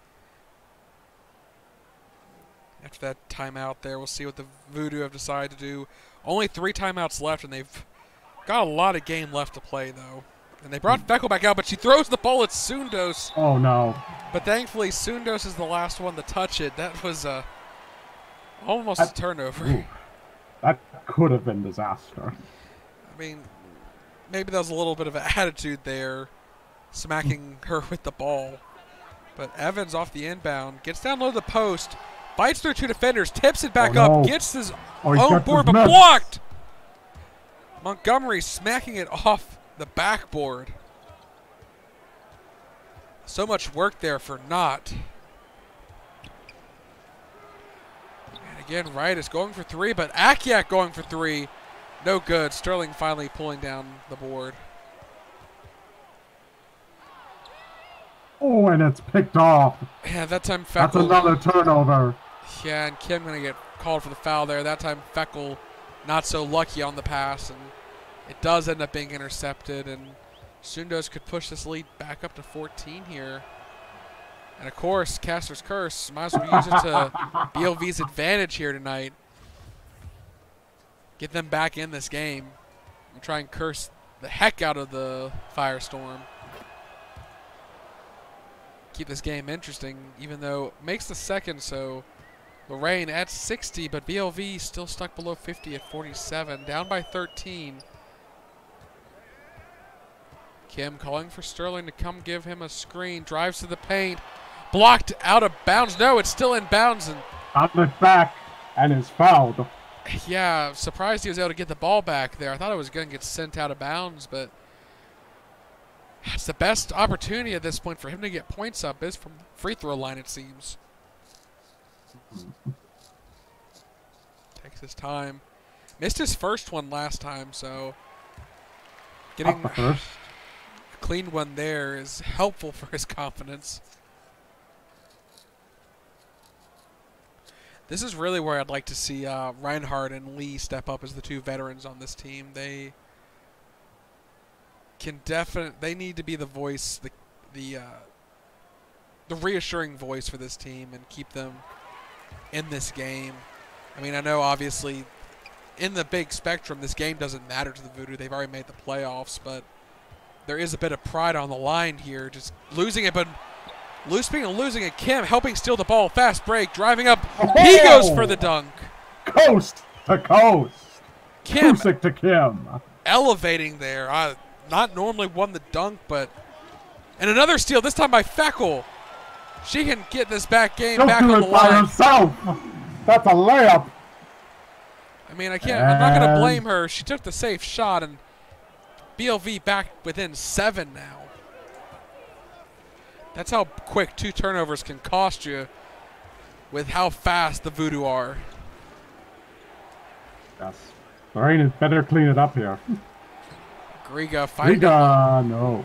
After that timeout there, we'll see what the Voodoo have decided to do. Only 3 timeouts left, and they've got a lot of game left to play, though. And they brought Feckle back out, but she throws the ball at Sundos. Oh, no. But thankfully, Sundos is the last one to touch it. That was almost a turnover. Ooh, that could have been disaster. I mean, maybe there was a little bit of an attitude there, smacking her with the ball. But Evans off the inbound, gets down low to the post, fights through 2 defenders, tips it back up, gets his own board, but blocked! Montgomery smacking it off the backboard. So much work there for naught. And again, Wright is going for 3, but Akiak going for 3. No good. Sterling finally pulling down the board. Oh, and it's picked off. Yeah, that time Feckle. That's another turnover. Yeah, and Kim going to get called for the foul there. That time Feckle not so lucky on the pass, and it does end up being intercepted, and Sundos could push this lead back up to 14 here. And of course, Caster's Curse, might as well use it to BLV's advantage here tonight. Get them back in this game and try and curse the heck out of the Firestorm. Keep this game interesting, even though it makes the second, so Lorraine at 60, but BLV still stuck below 50 at 47, down by 13. Kim calling for Sterling to come give him a screen, drives to the paint, blocked out of bounds. No, it's still in bounds. And got it back and is fouled. Yeah, surprised he was able to get the ball back there. I thought it was going to get sent out of bounds, but it's the best opportunity at this point for him to get points up is from the free throw line, it seems. Takes his time. Missed his first one last time, so getting the first. a clean one there is helpful for his confidence. This is really where I'd like to see Reinhardt and Lee step up as the 2 veterans on this team. They can they need to be the voice, the reassuring voice for this team and keep them in this game. I mean, I know obviously in the big spectrum, this game doesn't matter to the Voodoo. They've already made the playoffs, but there is a bit of pride on the line here. Just losing it, but speaking of losing it, Kim helping steal the ball, fast break, driving up. He goes for the dunk. Coast to coast. Kim Kusick to Kim. Elevating there. Not normally won the dunk, but and another steal, this time by Feckle. She can get this back game back on the line. By herself. That's a layup. I mean, I'm not going to blame her. She took the safe shot, and BLV back within 7 now. That's how quick 2 turnovers can cost you with how fast the Voodoo are. Yes. Lorraine had better clean it up here. Griga fighting. Griga, no.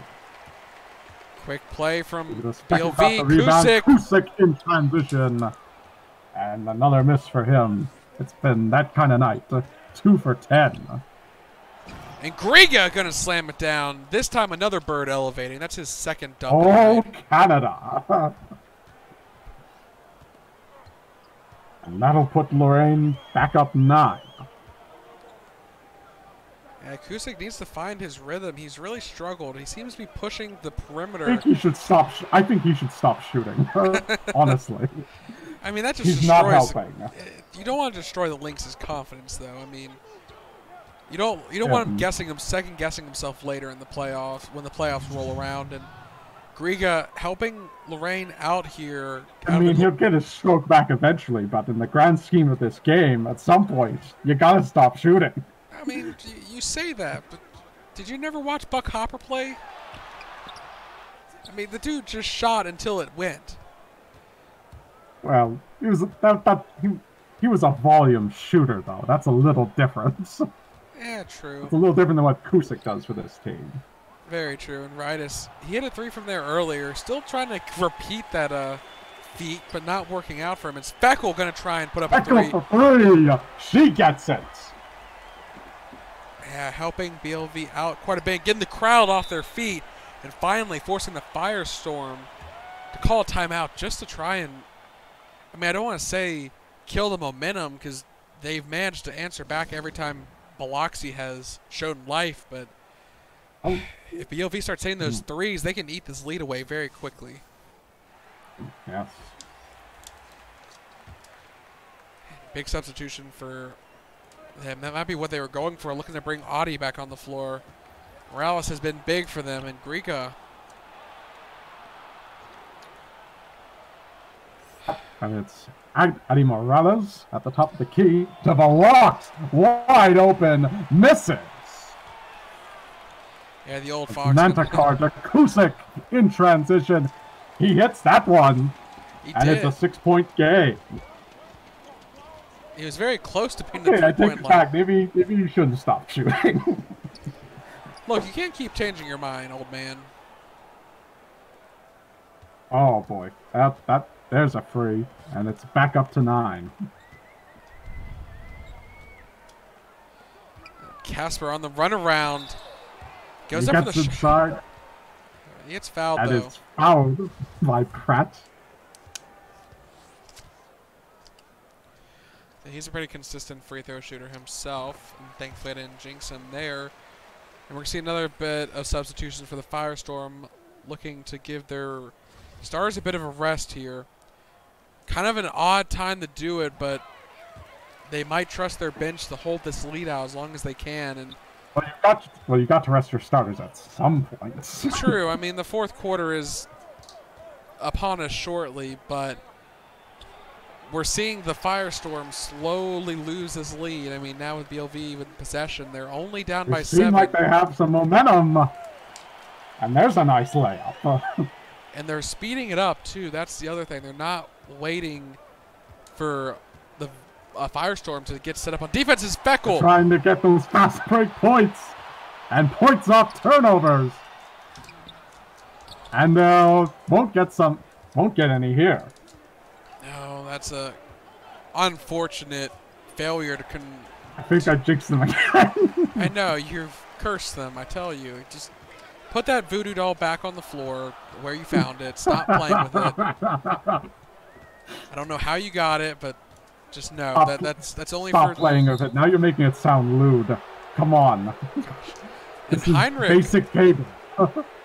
Quick play from BLV. Kusick. Kusick in transition. And another miss for him. It's been that kind of night. 2 for 10. And Griga going to slam it down. This time another bird elevating. That's his second dunk. Oh, Canada. And that'll put Lorraine back up 9. Yeah, Kusick needs to find his rhythm. He's really struggled. He seems to be pushing the perimeter. I think he should stop. I think he should stop shooting. Honestly, I mean that just he's destroys. not helping. You don't want to destroy the Lynx's confidence, though. I mean, you don't want him second guessing himself later in the playoffs when the playoffs roll around. And Griga helping Lorraine out here. I mean, he'll get his stroke back eventually, but in the grand scheme of this game, at some point, you gotta stop shooting. I mean, you say that, but did you never watch Buck Hopper play? I mean, the dude just shot until it went. Well, he was a volume shooter, though. That's a little different. Yeah, true. It's a little different than what Kusick does for this team. Very true. And Ritus, he hit a 3 from there earlier. Still trying to repeat that feat, but not working out for him. It's Feckle going to try and put up a 3. For 3. She gets it. Yeah, helping BLV out quite a bit, getting the crowd off their feet, and finally forcing the Firestorm to call a timeout just to try and, I mean, I don't want to say kill the momentum because they've managed to answer back every time Biloxi has shown life, but Oh, If BLV starts hitting those threes, they can eat this lead away very quickly. yes. Big substitution for them. That might be what they were going for, looking to bring Audi back on the floor. Morales has been big for them, and Grica. And it's Adi Morales at the top of the key to the locks. Wide open. Misses. Yeah, the old Fox. Mantakar to Kusick in transition. He hits that one. It's a 6-point game. He was very close to being Okay, the I take three-point it line. back. Maybe you shouldn't stop shooting. Look, you can't keep changing your mind, old man. Oh boy, there's a free, and it's back up to 9. Casper on the runaround. Goes He up for gets the inside, He gets fouled, and though. it's fouled by Pratt. He's a pretty consistent free throw shooter himself, and thankfully I didn't jinx him there. And we're going to see another bit of substitutions for the Firestorm, looking to give their stars a bit of a rest here. Kind of an odd time to do it, but they might trust their bench to hold this lead out as long as they can. And Well, you got to rest your starters at some point. true. I mean, the fourth quarter is upon us shortly, but we're seeing the Firestorm slowly lose this lead. I mean, now with BLV with possession, they're only down by 7. Seem like they have some momentum. And there's a nice layup. And they're speeding it up, too. That's the other thing. They're not waiting for the Firestorm to get set up on defense. Is Feckle Trying to get those fast break points. And points off turnovers. And won't get any here. No, that's a unfortunate failure to I think I jinxed them again. I know, you've cursed them, I tell you. Just put that voodoo doll back on the floor where you found it. Stop playing with it. I don't know how you got it, but just know that's only Stop for playing with it. Now you're making it sound lewd. Come on. And Heinrich Basic cable.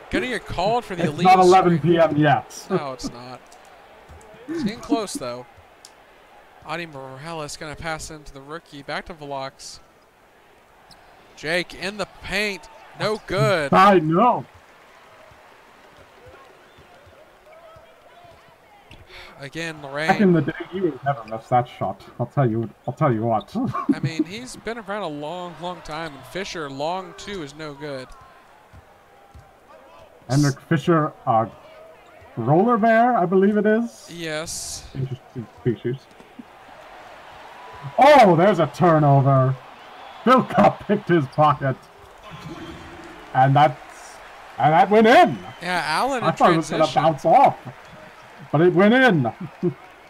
gonna get called for the It's illegal not 11 screen. p.m. yet. No, it's not. It's getting close, though. Adi Morales going to pass into the rookie. Back to Velox. Jake in the paint. No good. I know. Again, Back in Lorraine. the day, he would never miss that shot. I'll tell you what. I mean, he's been around a long, long time. And Fisher, long, too, is no good. Henrik Fisher, roller bear, I believe it is. Yes. Interesting species. Oh, there's a turnover. Phil Cup picked his pocket. And that went in. Yeah, Allen I in thought it was going to transition. bounce off. But it went in. I'm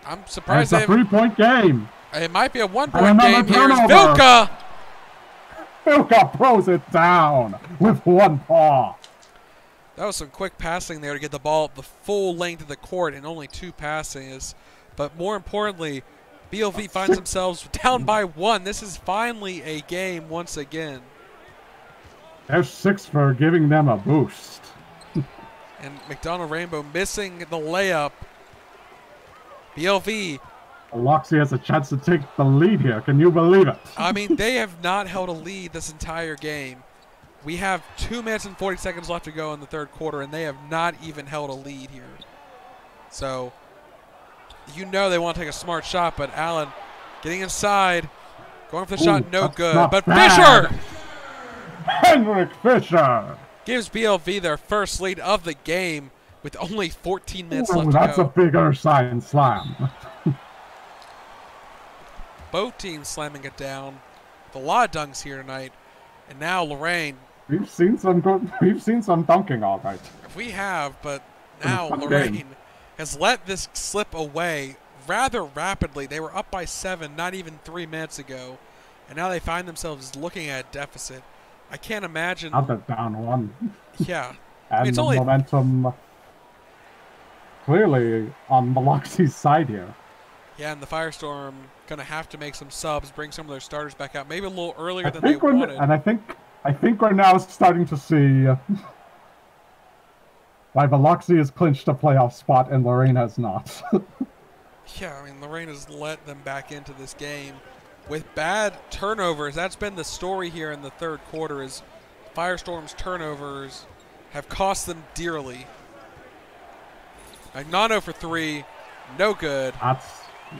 And surprised it's a 3-point game. it might be a And one-point another game here. It's turnover. Vilka. Phil Cup throws it down with one paw. That was some quick passing there to get the ball up the full length of the court and only 2 passes. But more importantly, BLV finds themselves down by 1. This is finally a game once again. There's 6 for giving them a boost. And McDonald Rainbow missing the layup. BLV, Loxy has a chance to take the lead here. Can you believe it? I mean, they have not held a lead this entire game. We have 2 minutes and 40 seconds left to go in the third quarter, and they have not even held a lead here. So, you know they want to take a smart shot, but Allen getting inside, going for the shot, no that's good. not But bad. Fisher Henrik Fisher. gives BLV their first lead of the game with only 14 minutes Ooh, left to that's go. a big Ursine slam. Both teams slamming it down. With a lot of dunks here tonight. And now Lorraine. We've seen some dunking, all right. We have, but now Fun Lorraine game. has let this slip away rather rapidly. They were up by 7 not even 3 minutes ago. And now they find themselves looking at a deficit. I can't imagine. Now they're down 1. Yeah. And It's the only- momentum clearly on Biloxi's side here. Yeah, and the Firestorm going to have to make some subs, bring some of their starters back out. Maybe a little earlier I than they think when, wanted. and I think I think we're now starting to see why Biloxi has clinched a playoff spot and Lorraine has not. Yeah, I mean, Lorraine has let them back into this game with bad turnovers. That's been the story here in the third quarter is Firestorm's turnovers have cost them dearly. Magnano for three, no good.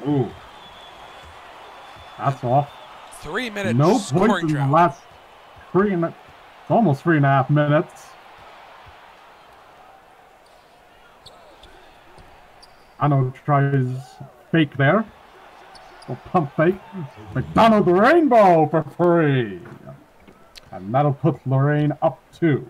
Ooh. That's off. 3 minute No scoring points in the drought. last almost 3.5 minutes. Ano tries fake there. Or pump fake. McDonald Rainbow for three. And that'll put Lorraine up 2.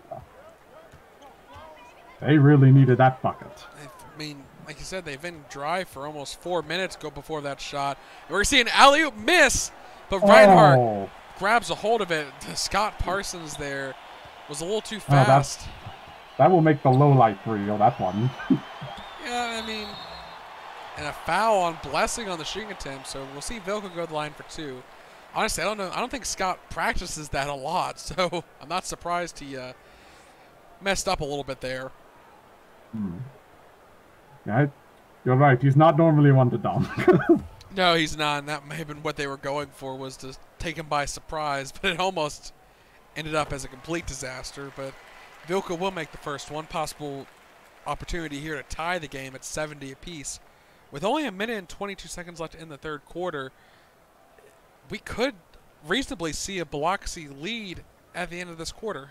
They really needed that bucket. I mean, like you said, they've been dry for almost 4 minutes before that shot. And we're going to see an alley-oop miss, but Reinhardt grabs a hold of it. Scott Parsons there was a little too fast. That will make the low light reel, that one. Yeah, I mean, and a foul on Blessing on the shooting attempt, so we'll see Vilka go to the line for 2. Honestly, I don't know. I don't think Scott practices that a lot, so I'm not surprised he messed up a little bit there. Yeah, you're right. He's not normally one to dunk. No, he's not, and that may have been what they were going for, was to take him by surprise, but it almost ended up as a complete disaster. But Vilka will make the first one. Possible opportunity here to tie the game at 70 apiece. With only 1 minute and 22 seconds left in the third quarter, we could reasonably see a Biloxi lead at the end of this quarter.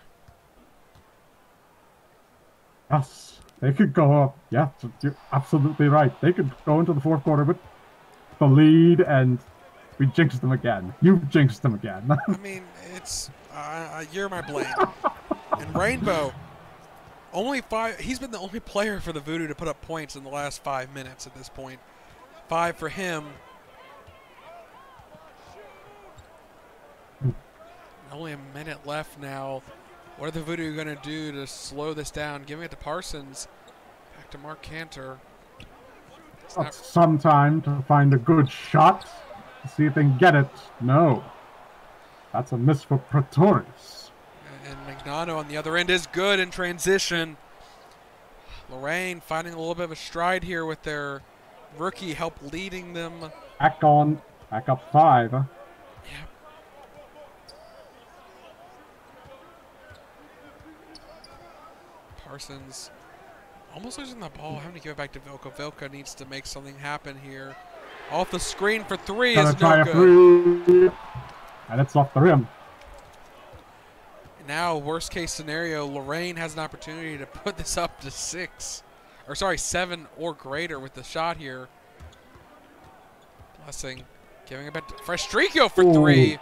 Yes, they could go up. Yeah, you're absolutely right. They could go into the fourth quarter with the lead, and we jinxed them again. You've jinxed them again. I mean, it's you're my blame. And Rainbow, he's been the only player for the Voodoo to put up points in the last 5 minutes at this point. 5 for him. Only 1 minute left now. What are the Voodoo going to do to slow this down? Giving it to Parsons. Back to Mark Cantor. Some time to find a good shot. See if they can get it. No. That's a miss for Pretorius. And Magnano on the other end is good in transition. Lorraine finding a little bit of a stride here with their rookie help leading them. Back up 5. Yeah. Parsons almost losing the ball, having to give it back to Vilka. Vilka needs to make something happen here. Off the screen for 3 is no good. 3. And it's off the rim. Now, worst case scenario, Lorraine has an opportunity to put this up to 7 or greater with the shot here. Blessing giving it back to Frestrico for 3.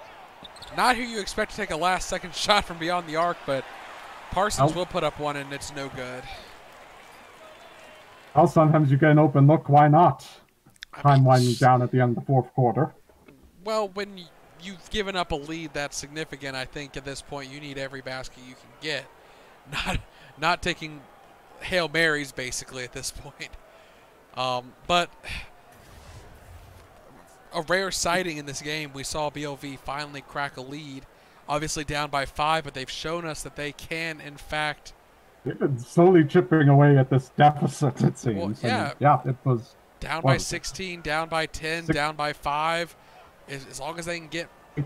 Not who you expect to take a last-second shot from beyond the arc, but Parsons will put up one, and it's no good. Well, sometimes you get an open look. Why not? Time winding down at the end of the fourth quarter. Well, when you've given up a lead that's significant, I think at this point you need every basket you can get. Not taking Hail Marys, basically, at this point. But a rare sighting in this game. We saw BLV finally crack a lead. Obviously down by 5, but they've shown us that they can, in fact... They've been slowly chipping away at this deficit, it seems. Well, yeah. Yeah, it was... Down by 16, down by 10, down by 5. As long as they can get... They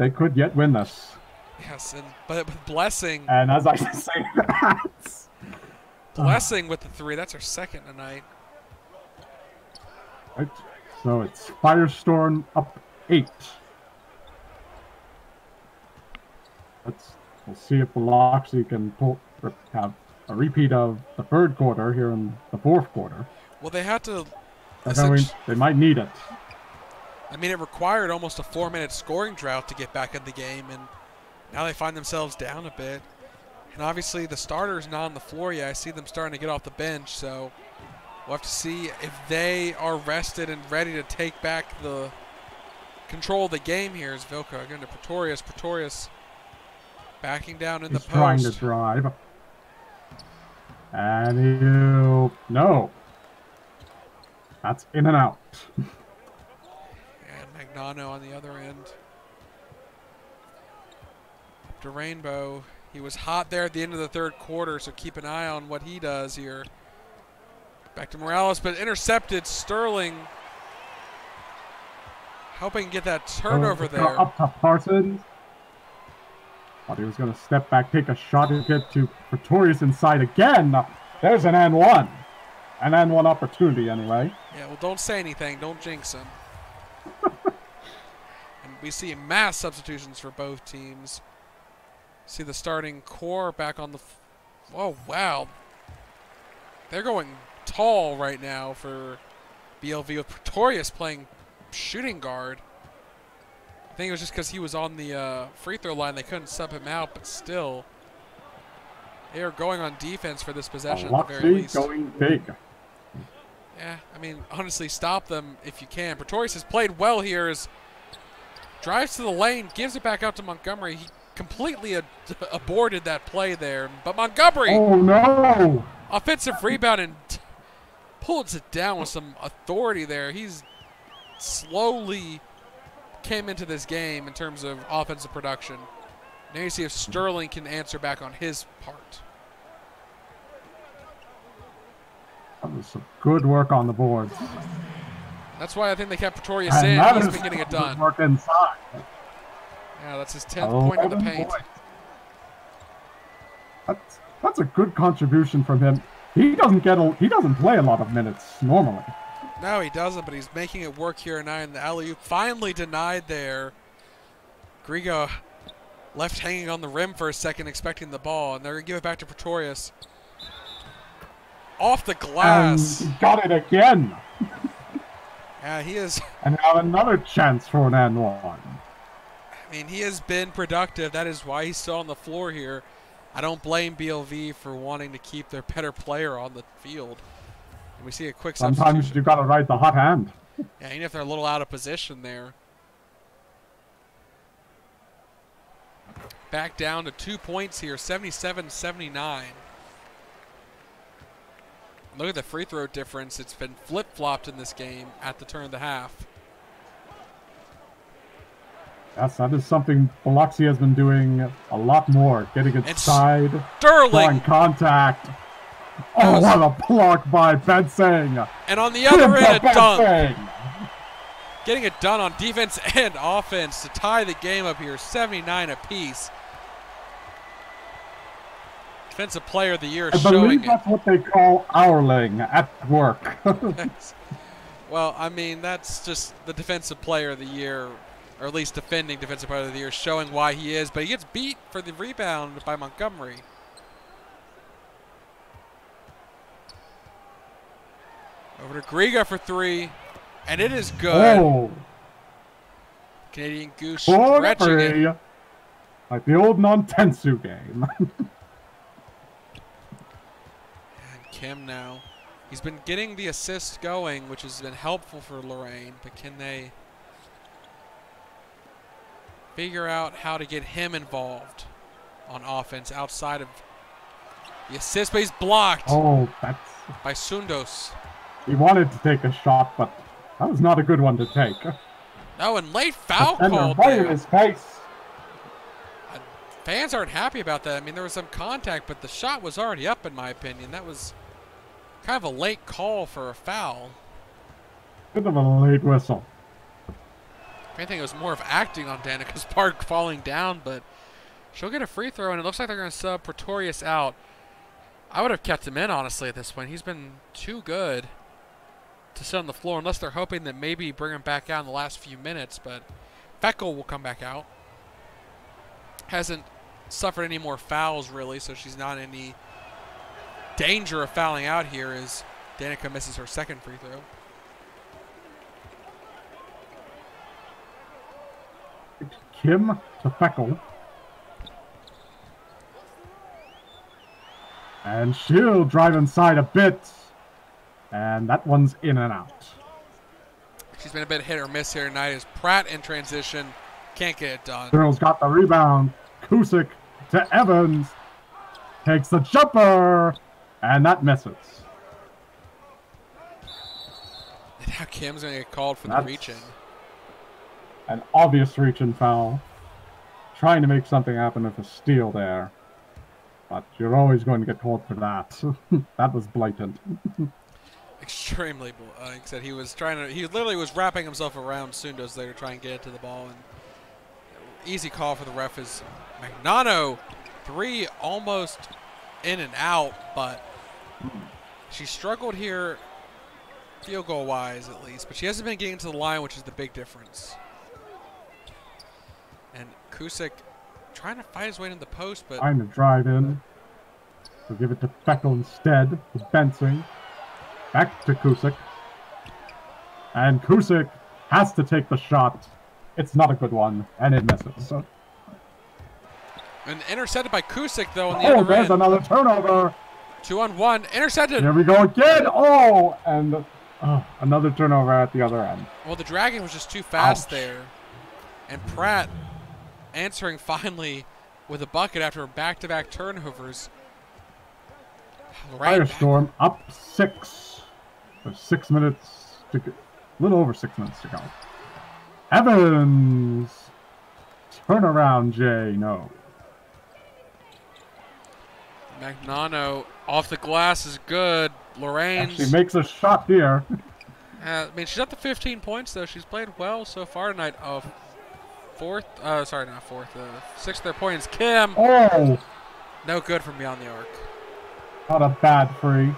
could yet win this. Yes, but with Blessing... And as I say that... Blessing with the 3. That's our second tonight. Right. So it's Firestorm up 8. We'll see if Biloxi can have a repeat of the third quarter here in the fourth quarter. Well, they had to... They might need it. I mean, it required almost a 4-minute scoring drought to get back in the game, and now they find themselves down a bit. And obviously, the starter's not on the floor yet. I see them starting to get off the bench, so we'll have to see if they are rested and ready to take back the control of the game here. As Vilka again to Pretorius. Pretorius backing down in the post. He's trying to drive. And no. That's in and out. And Magnano on the other end. Rainbow. He was hot there at the end of the third quarter, so keep an eye on what he does here. Back to Morales, but intercepted. Sterling helping get that turnover there. Up to Parsons. Thought he was going to step back, take a shot, and get to Pretorius inside again. There's an and one. An and one opportunity, anyway. Yeah, well, don't say anything. Don't jinx him. And we see mass substitutions for both teams. See the starting core back on the... Oh, wow. They're going tall right now for BLV with Pretorius playing shooting guard. I think it was just because he was on the free throw line. They couldn't sub him out, but still. They are going on defense for this possession at the very least. Going big. Yeah, I mean, honestly, stop them if you can. Pretorius has played well here. As drives to the lane, gives it back out to Montgomery. He completely aborted that play there. But Montgomery! Oh, no! Offensive rebound and pulls it down with some authority there. He's slowly came into this game in terms of offensive production. Now you see if Sterling can answer back on his part. That was some good work on the boards. That's why I think they kept Pretorius in. He's been getting it done. Work inside. Yeah, that's his 10th point in the paint. That's a good contribution from him. He doesn't play a lot of minutes normally. No, he doesn't, but he's making it work here tonight. And the alley-oop finally denied there. Grigo left hanging on the rim for a second, expecting the ball, and they're going to give it back to Pretorius. Off the glass. And he got it again. Yeah, he is. And now another chance for an and one. I mean, he has been productive. That is why he's still on the floor here. I don't blame BLV for wanting to keep their better player on the field. And we see a quick substitution. Sometimes you've got to ride the hot hand. Yeah, even if they're a little out of position there. Back down to 2 points here, 77-79. Look at the free throw difference. It's been flip-flopped in this game at the turn of the half. Yes, that is something Biloxi has been doing a lot more. Getting inside, drawing contact. Oh, what a block by Bensing. And on the other end, a dunk. Getting it done on defense and offense to tie the game up here, 79 apiece. Defensive Player of the Year showing it. I believe that's what they call ourling at work. Well, I mean, that's just the Defensive Player of the Year, or at least defending Defensive Player of the Year, showing why he is. But he gets beat for the rebound by Montgomery. Over to Griga for three, and it is good. Oh. Canadian Goose stretching it. Like the old non-tensu game. Kim now. He's been getting the assist going, which has been helpful for Lorraine, but can they figure out how to get him involved on offense outside of the assist? But he's blocked by Sundos. He wanted to take a shot, but that was not a good one to take. No, and late foul called there. Right in his face. Fans aren't happy about that. I mean, there was some contact, but the shot was already up, in my opinion. That was kind of a late call for a foul. Bit of a late whistle. I think it was more of acting on Danica's part, falling down, but she'll get a free throw, and it looks like they're going to sub Pretorius out. I would have kept him in, honestly, at this point. He's been too good to sit on the floor, unless they're hoping that maybe bring him back out in the last few minutes, but Feckel will come back out. Hasn't suffered any more fouls, really, so she's not in any danger of fouling out here as Danica misses her second free throw. Kim to Feckel. And she'll drive inside a bit. And that one's in and out. She's been a bit hit or miss here tonight as Pratt in transition can't get it done. Girls got the rebound. Kusick to Evans. Takes the jumper. And that misses. And now Kim's going to get called for the reach-in. An obvious reach-in foul. trying to make something happen with a steal there. But you're always going to get called for that. That was blatant. Extremely, like I said, he literally was wrapping himself around Sundos there to try and get it to the ball. And easy call for the ref is Magnano. 3 almost in and out, but she struggled here field goal wise at least, but she hasn't been getting to the line, which is the big difference. And Kusik trying to fight his way into the post, but trying to drive in. So give it to Feckel instead with Benson. Back to Kusik. And Kusik has to take the shot. It's not a good one, and it misses. And intercepted by Kusik, though, on the other end. There's another turnover. 2-on-1. Intercepted. Here we go again. Oh, and another turnover at the other end. Well, the Dragon was just too fast Ouch. there. And Pratt answering finally with a bucket after back-to-back turnovers. Firestorm up 6. There's 6 minutes to go. A little over 6 minutes to go. Evans. Turnaround, Jay. No. Magnano off the glass is good. Lorraine's. She makes a shot here. I mean, she's up to 15 points, though. She's played well so far tonight. Sixth of their points. Kim. Oh. No good from beyond the arc. Not a bad free.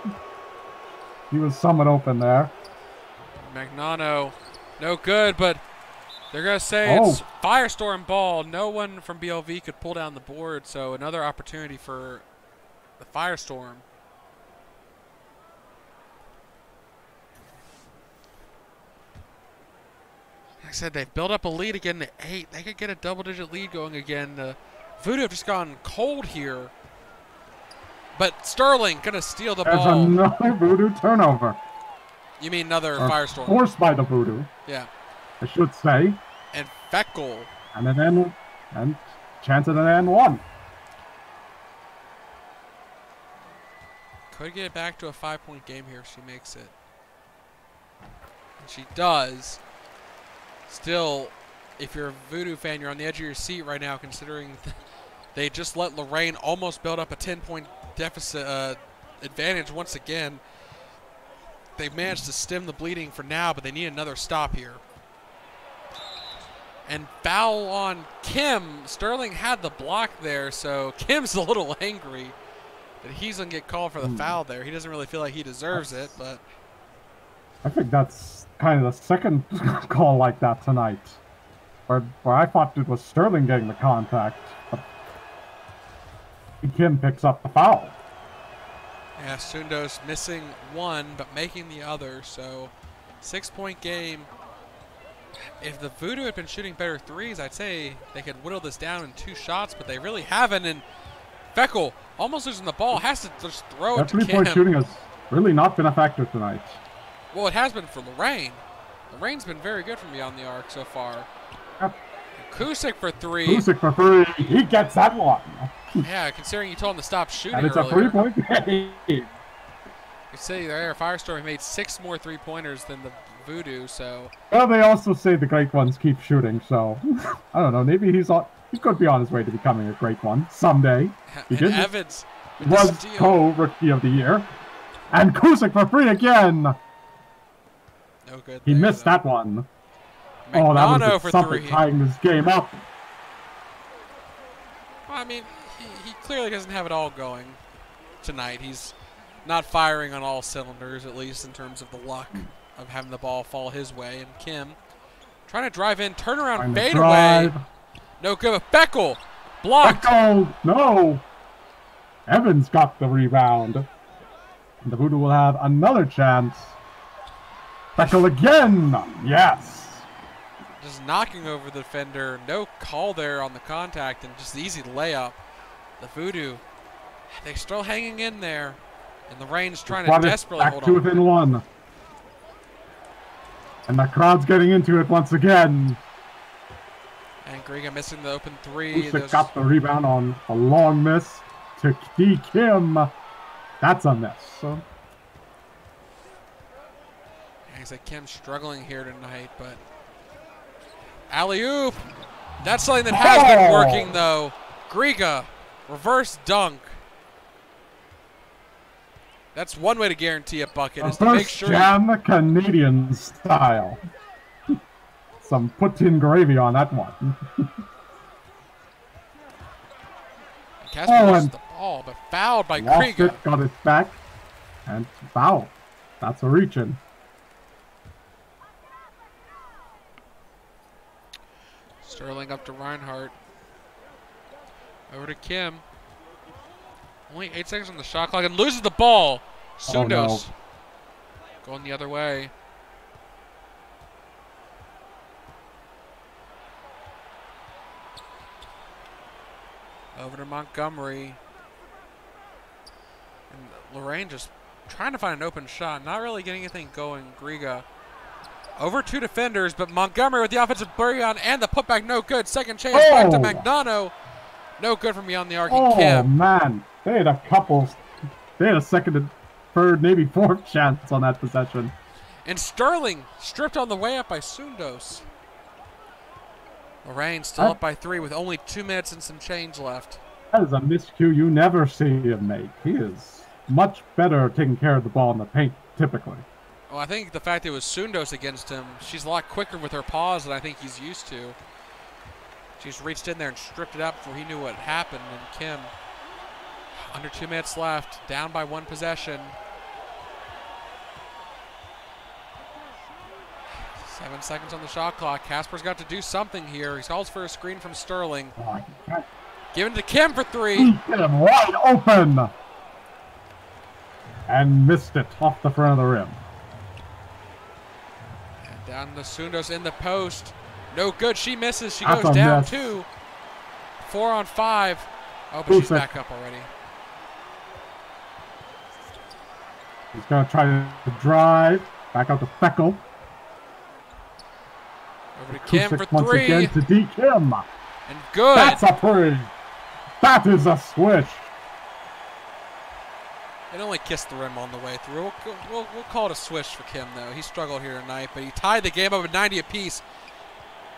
He was somewhat open there. Magnano. No good, but they're going to say it's Firestorm ball. No one from BLV could pull down the board, so another opportunity for the Firestorm. Like I said, they've built up a lead again to 8. They could get a double-digit lead going again. Voodoo have just gone cold here. But Sterling going to steal the There's ball. another Voodoo turnover. You mean another Firestorm? Forced by the Voodoo. Yeah. I should say. And Feckel. And and chance at an and 1. Could get it back to a 5-point game here if she makes it. And she does. Still, if you're a Voodoo fan, you're on the edge of your seat right now, considering they just let Lorraine almost build up a 10-point deficit advantage once again. They've managed to stem the bleeding for now, but they need another stop here. And foul on Kim. Sterling had the block there, so Kim's a little angry that he's going to get called for the foul there. He doesn't really feel like he deserves it, but I think that's kind of the second call like that tonight. Where I thought it was Sterling getting the contact, but Kim picks up the foul. yeah, Sundos missing one, but making the other, so 6-point game. If the Voodoo had been shooting better threes, I'd say they could whittle this down in 2 shots, but they really haven't. And Feckel, almost losing the ball, has to just throw it to Kim. 3-point shooting has really not been a factor tonight. Well, it has been for Lorraine. Lorraine's been very good from beyond the arc so far. Yep. Kusik for 3. Kusik for 3. He gets that one. Yeah, considering you told him to stop shooting And it's earlier. a 3-point game. You see there, Firestorm made 6 more 3-pointers than the Voodoo, so. Well, they also say the great ones keep shooting, so I don't know. Maybe he could be on his way to becoming a great one someday. And Evans was co-rookie of the year. And Kusik for 3 again. No good. He missed that one. Magnano Oh, that was for something 3. tying this game up. Well, I mean, he clearly doesn't have it all going tonight. He's not firing on all cylinders, at least in terms of the luck of having the ball fall his way. And Kim trying to drive in, turnaround fadeaway. No good. Feckel blocked. Feckel, no. Evans got the rebound. And the Voodoo will have another chance. Feckel again. Yes. Just knocking over the defender. No call there on the contact, and just the easy layup. The Voodoo, they're still hanging in there. And the Rain's trying to desperately hold on. Back to within 1. And the crowd's getting into it once again. And Griga missing the open 3. Kusik got the rebound on a long miss to D. Kim. That's a miss. So. Like I said, Kim struggling here tonight, but alley-oop. That's something that has been working, though. Griga, reverse dunk. That's one way to guarantee a bucket, is to make sure. Jam Canadian style. Some put-in gravy on that one. Casper lost the ball, but fouled by Griga. Got it back, and foul. That's a reach-in. Sterling up to Reinhardt. Over to Kim. Only 8 seconds on the shot clock and loses the ball. Sundos going the other way. Over to Montgomery. And Lorraine just trying to find an open shot. Not really getting anything going. Griga. Over 2 defenders, but Montgomery with the offensive bury on and the putback, no good. Second chance back to Magnano. No good from beyond the arc. Oh, man. They had a couple. They had a second and third, maybe fourth chance on that possession. And Sterling stripped on the way up by Sundos. Lorraine still up by 3 with only 2 minutes and some change left. That is a miscue you never see him make. He is much better taking care of the ball in the paint, typically. Well, I think the fact that it was Sundos against him, she's a lot quicker with her paws than I think he's used to. She's reached in there and stripped it up before he knew what happened. And Kim, under 2 minutes left, down by 1 possession. 7 seconds on the shot clock. Casper's got to do something here. He calls for a screen from Sterling. Given to Kim for 3. Get him wide open. And missed it off the front of the rim. And down to Sundos in the post. No good. She misses. She goes down 2. 4 on 5. Oh, but she's back up already. He's going to try to drive. Back out to Feckle. Over to Kim for 3. Once again to D. Kim. And good. That's a pretty. That is a swish. It only kissed the rim on the way through. We'll call it a swish for Kim, though. He struggled here tonight, but he tied the game up at 90 apiece.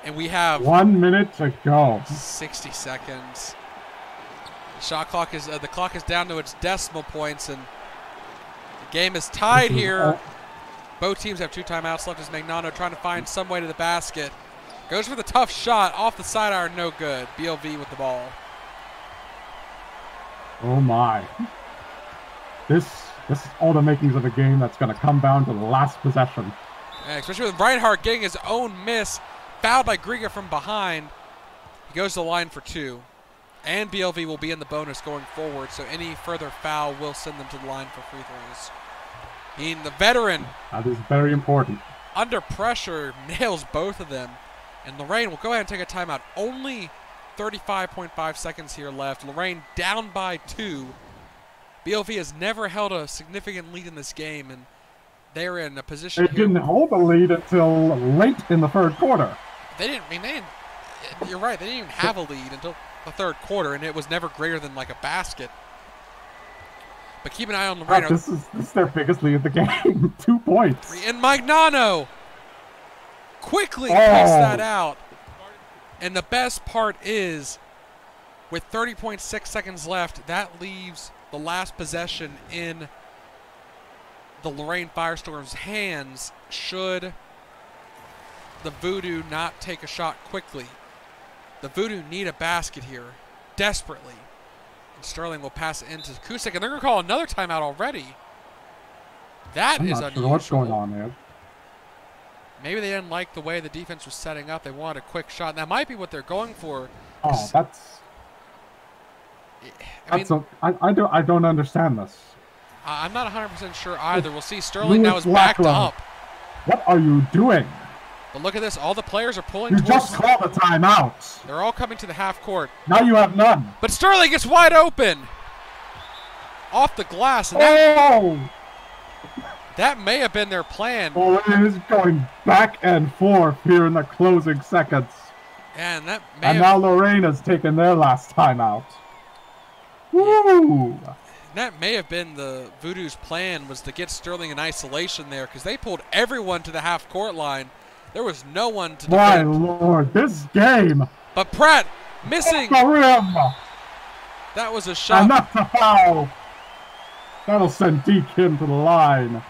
And we have 1 minute to go. 60 seconds. The clock is down to its decimal points, and the game is tied here. Both teams have 2 timeouts left as Magnano trying to find some way to the basket. Goes for the tough shot off the sidearm, no good. BLV with the ball. Oh my. This is all the makings of a game that's going to come down to the last possession. Yeah, especially with Reinhardt getting his own miss. Fouled by Griga from behind. He goes to the line for 2. And BLV will be in the bonus going forward, so any further foul will send them to the line for free throws. Being the veteran. That is very important. Under pressure, nails both of them. And Lorraine will go ahead and take a timeout. Only 35.5 seconds here left. Lorraine down by 2. BLV has never held a significant lead in this game, and they're in a position They didn't hold the lead until late in the third quarter. You're right, they didn't even have a lead until the third quarter, and it was never greater than like a basket. But keep an eye on Lorraine. This is their biggest lead of the game. 2 points. And Magnano quickly kicks that out. And the best part is, with 30.6 seconds left, that leaves the last possession in the Lorraine Firestorm's hands should the Voodoo not take a shot quickly. The Voodoo need a basket here, desperately. And Sterling will pass it into Kusick, and they're going to call another timeout already. That is unusual. Sure what's going on there. Maybe they didn't like the way the defense was setting up. They wanted a quick shot. And that might be what they're going for. Oh, I don't understand this. I'm not 100% sure either. We'll see. Sterling now is backed up. What are you doing? But look at this. All the players are pulling You towards just called a timeout. They're all coming to the half court. Now you have none. But Sterling gets wide open. Off the glass. And that may have been their plan. Oh, it is going back and forth here in the closing seconds. And now Lorraine has taken their last timeout. Woo! That may have been the Voodoo's plan, was to get Sterling in isolation there, because they pulled everyone to the half-court line. There was no one to defend. My lord, this game But Pratt missing. The rim! That was a shot. And that's a foul. That'll send Deke Kim to the line.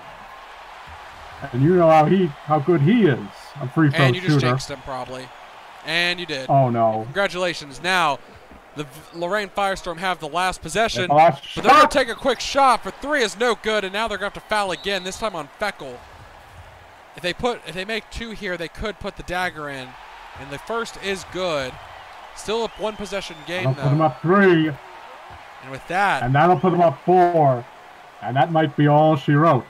And you know how good he is, a free throw And you just shooter. jinxed him probably. And you did. Oh no. Congratulations. Now, the Lorraine Firestorm have the last possession. The last But they're going shot. to take a quick shot for three is no good, and now they're going to have to foul again, this time on Feckel. If they make two here, they could put the dagger in. And the first is good. Still a one possession game That'll put him though. up 3. And with that, And that'll put him up 4. And that might be all she wrote.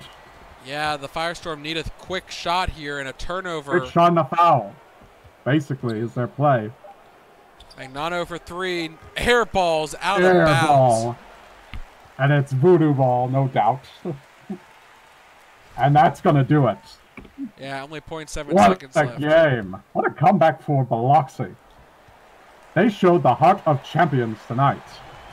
yeah, the Firestorm need a quick shot here and a turnover. Quick shot and a foul. Basically, is their play. Magnano for three. Air balls out of Air bounds. ball. And it's voodoo ball, no doubt. And that's going to do it. Yeah, only 0.7 What seconds a left. game. What a comeback for Biloxi. They showed the heart of champions tonight.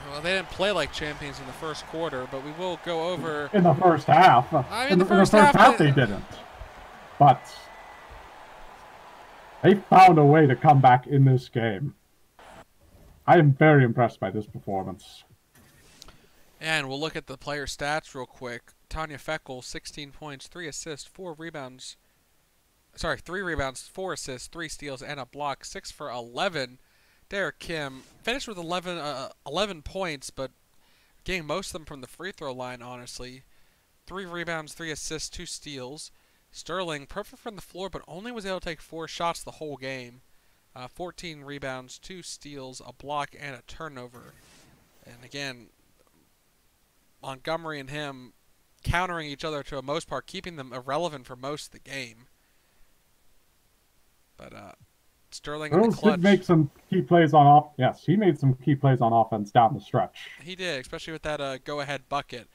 Well, they didn't play like champions in the first quarter, but we will go over. In the first half. In the first half, they didn't. But they found a way to come back in this game. I am very impressed by this performance. And we'll look at the player stats real quick. Tanya Feckel, 16 points, 3 assists, 4 rebounds. Sorry, 3 rebounds, 4 assists, 3 steals, and a block. 6 for 11. Derek Kim finished with 11 points, but getting most of them from the free throw line, honestly. 3 rebounds, 3 assists, 2 steals. Sterling, perfect from the floor, but only was able to take 4 shots the whole game. 14 rebounds, 2 steals, a block, and a turnover. And again, Montgomery and him countering each other to a most part, keeping them irrelevant for most of the game. But Sterling in the Rose clutch. did make some key plays on off. Yes, he made some key plays on offense down the stretch. He did, especially with that go-ahead bucket.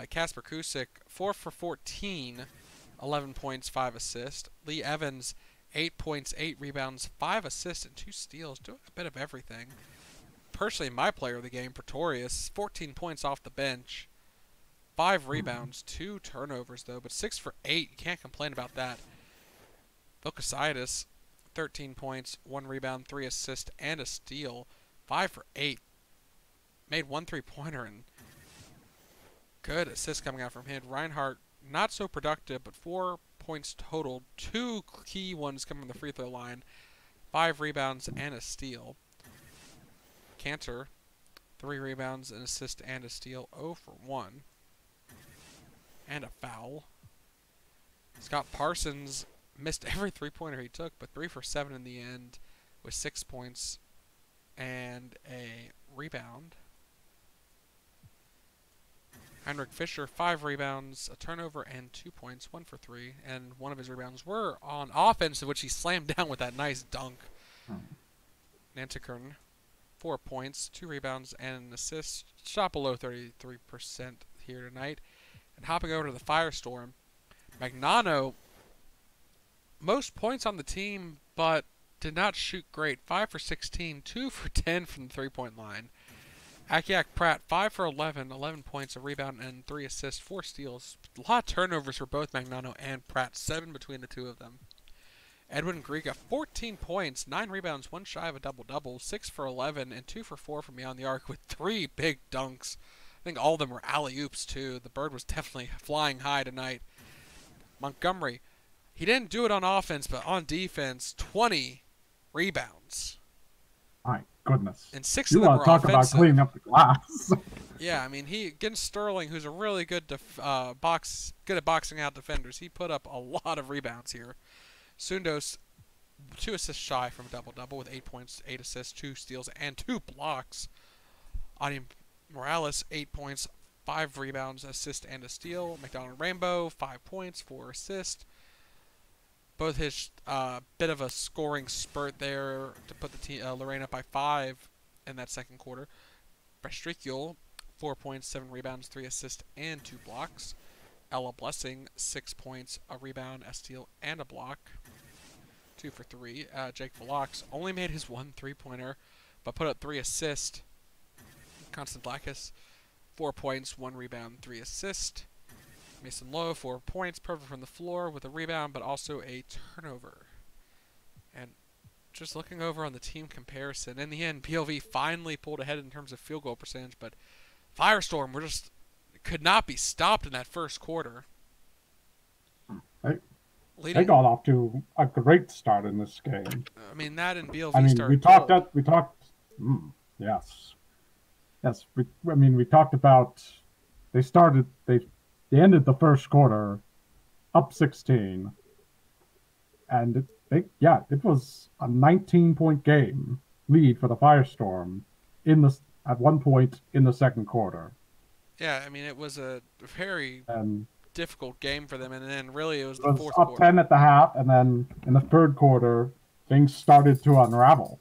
Kasper Kusic, 4 for 14, 11 points, 5 assists. Lee Evans, 8 points, 8 rebounds, 5 assists, and 2 steals, doing a bit of everything. Personally, my player of the game, Pretorius, 14 points off the bench, 5 rebounds, 2 turnovers though, but 6 for 8. You can't complain about that. Vilkasitis, 13 points, 1 rebound, 3 assists, and a steal, 5 for 8. Made 1 3-pointer and good assists coming out from him. Reinhardt, not so productive, but 4 points total, 2 key ones coming from the free throw line, 5 rebounds, and a steal. Cantor, 3 rebounds, an assist, and a steal, 0 for 1. And a foul. Scott Parsons missed every 3-pointer he took, but 3 for 7 in the end with 6 points and a rebound. Heinrich Fischer, 5 rebounds, a turnover, and 2 points, 1 for 3. And one of his rebounds were on offense, in which he slammed down with that nice dunk. Nantikern, 4 points, 2 rebounds, and an assist. Shot below 33% here tonight. And hopping over to the Firestorm, Magnano, most points on the team, but did not shoot great. 5 for 16, 2 for 10 from the 3-point line. Akiak Pratt, 5 for 11, 11 points, a rebound, and 3 assists, 4 steals. A lot of turnovers for both Magnano and Pratt, 7 between the two of them. Edwin Griga, 14 points, 9 rebounds, 1 shy of a double-double, 6 for 11, and 2 for 4 from beyond the arc with 3 big dunks. I think all of them were alley-oops, too. The bird was definitely flying high tonight. Montgomery, he didn't do it on offense, but on defense, 20 rebounds. My goodness. And 6 You of them want were to talk offensive. about cleaning up the glass. Yeah, I mean, he against Sterling, who's a really good good at boxing out defenders. He put up a lot of rebounds here. Sundos, 2 assists shy from double-double with 8 points, 8 assists, 2 steals, and 2 blocks. Adi Morales, 8 points, 5 rebounds, assist, and a steal. McDonald Rainbow, 5 points, 4 assists. Both his bit of a scoring spurt there to put the Lorraine up by 5 in that second quarter. Brestrikiel, 4 points, 7 rebounds, 3 assists, and 2 blocks. Ella Blessing, 6 points, a rebound, a steal, and a block. 2 for 3. Jake Velox only made his 1 3-pointer, but put up 3 assists. Constant Blackus, 4 points, 1 rebound, 3 assists. Mason Lowe, 4 points, perfect from the floor with a rebound, but also a turnover. And just looking over on the team comparison, in the end, BLV finally pulled ahead in terms of field goal percentage, but Firestorm were just could not be stopped in that first quarter. They got off to a great start in this game. I mean, that and BLV I mean, started cold. yes, yes. We talked about they ended the first quarter up 16, and it was a 19-point game lead for the Firestorm at one point in the second quarter. Yeah, I mean, it was a very And difficult game for them, and then really it was it the was fourth up quarter. 10 at the half, and then in the third quarter, things started to unravel.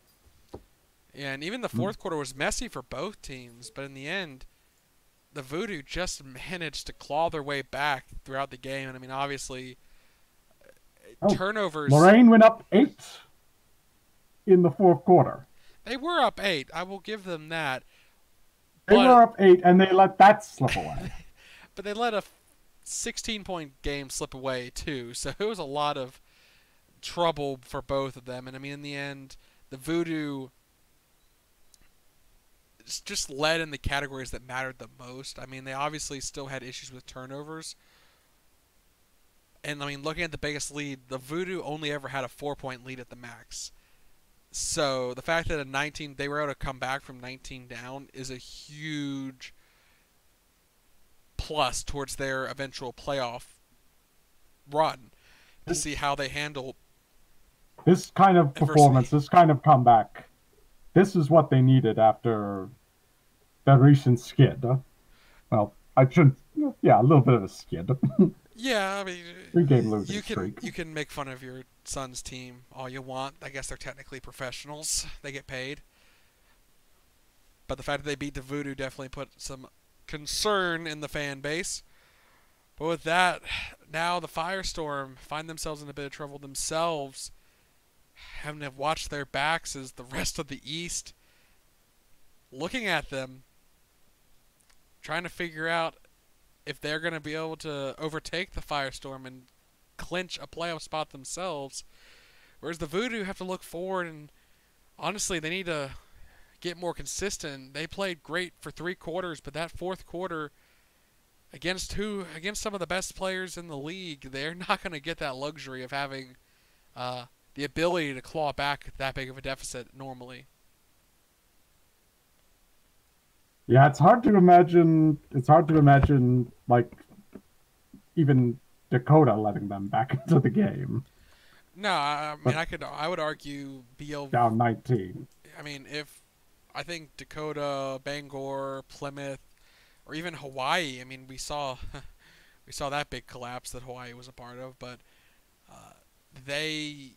Yeah, and even the fourth quarter was messy for both teams, but in the end, the Voodoo just managed to claw their way back throughout the game. And I mean, obviously, turnovers. Lorraine went up 8 in the fourth quarter. They were up 8. I will give them that. They were up 8, and they let that slip away. But they let a 16-point game slip away, too. So it was a lot of trouble for both of them. And I mean, in the end, the Voodoo just led in the categories that mattered the most. I mean, they obviously still had issues with turnovers. And I mean, looking at the biggest lead, the Voodoo only ever had a 4-point lead at the max. So the fact that they were able to come back from 19 down is a huge plus towards their eventual playoff run to see how they handle this kind of performance, adversity. this kind of comeback. This is what they needed after the recent skid. Well, I shouldn't. Yeah, a little bit of a skid. Yeah, I mean, 3-game losing streak. you can make fun of your son's team all you want. I guess they're technically professionals; they get paid. But the fact that they beat the Voodoo definitely put some concern in the fan base. But with that, now the Firestorm find themselves in a bit of trouble themselves, having to watch their backs as the rest of the East looking at them, trying to figure out if they're going to be able to overtake the Firestorm and clinch a playoff spot themselves. Whereas the Voodoo have to look forward, and honestly, they need to get more consistent. They played great for 3 quarters, but that fourth quarter against some of the best players in the league, they're not going to get that luxury of having the ability to claw back that big of a deficit normally. Yeah, it's hard to imagine. It's hard to imagine, like, even Dakota letting them back into the game. No, I mean, I would argue BLV down 19. I mean, I think Dakota, Bangor, Plymouth, or even Hawaii. I mean, we saw that big collapse that Hawaii was a part of, but they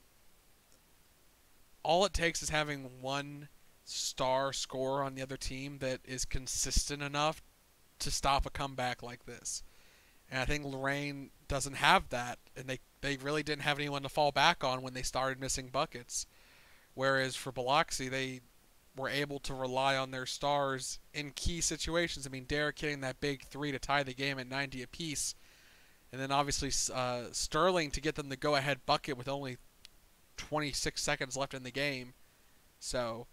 all it takes is having one star scorer on the other team that is consistent enough to stop a comeback like this. And I think Lorraine doesn't have that, and they really didn't have anyone to fall back on when they started missing buckets. Whereas for Biloxi, they were able to rely on their stars in key situations. I mean, Derek hitting that big 3 to tie the game at 90 apiece, and then obviously Sterling to get them the go-ahead bucket with only 26 seconds left in the game. So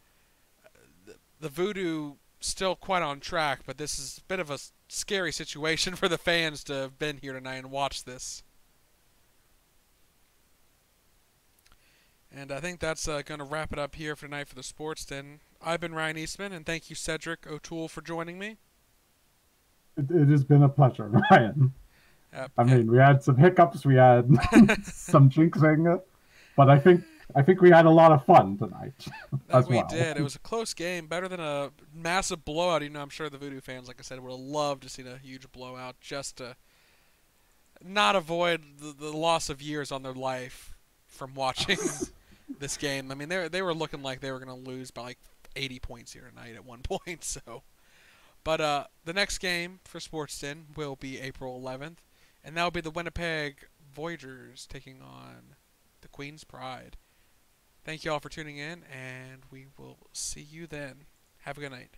the Voodoo still quite on track, but this is a bit of a scary situation for the fans to have been here tonight and watch this. And I think that's going to wrap it up here for tonight for the Sports Den. I've been Ryan Eastman, and thank you, Cedric O'Toole, for joining me. It has been a pleasure, Ryan. I mean, we had some hiccups, we had some jinxing, but I think we had a lot of fun tonight as well. We did. It was a close game, better than a massive blowout. You know, I'm sure the Voodoo fans, like I said, would have loved to see a huge blowout just to not avoid the loss of years on their life from watching this game. I mean, they were looking like they were going to lose by like 80 points here tonight at one point. So, but the next game for SportsDen will be April 11th, and that will be the Winnipeg Voyagers taking on the Queen's Pride. Thank you all for tuning in, and we will see you then. Have a good night.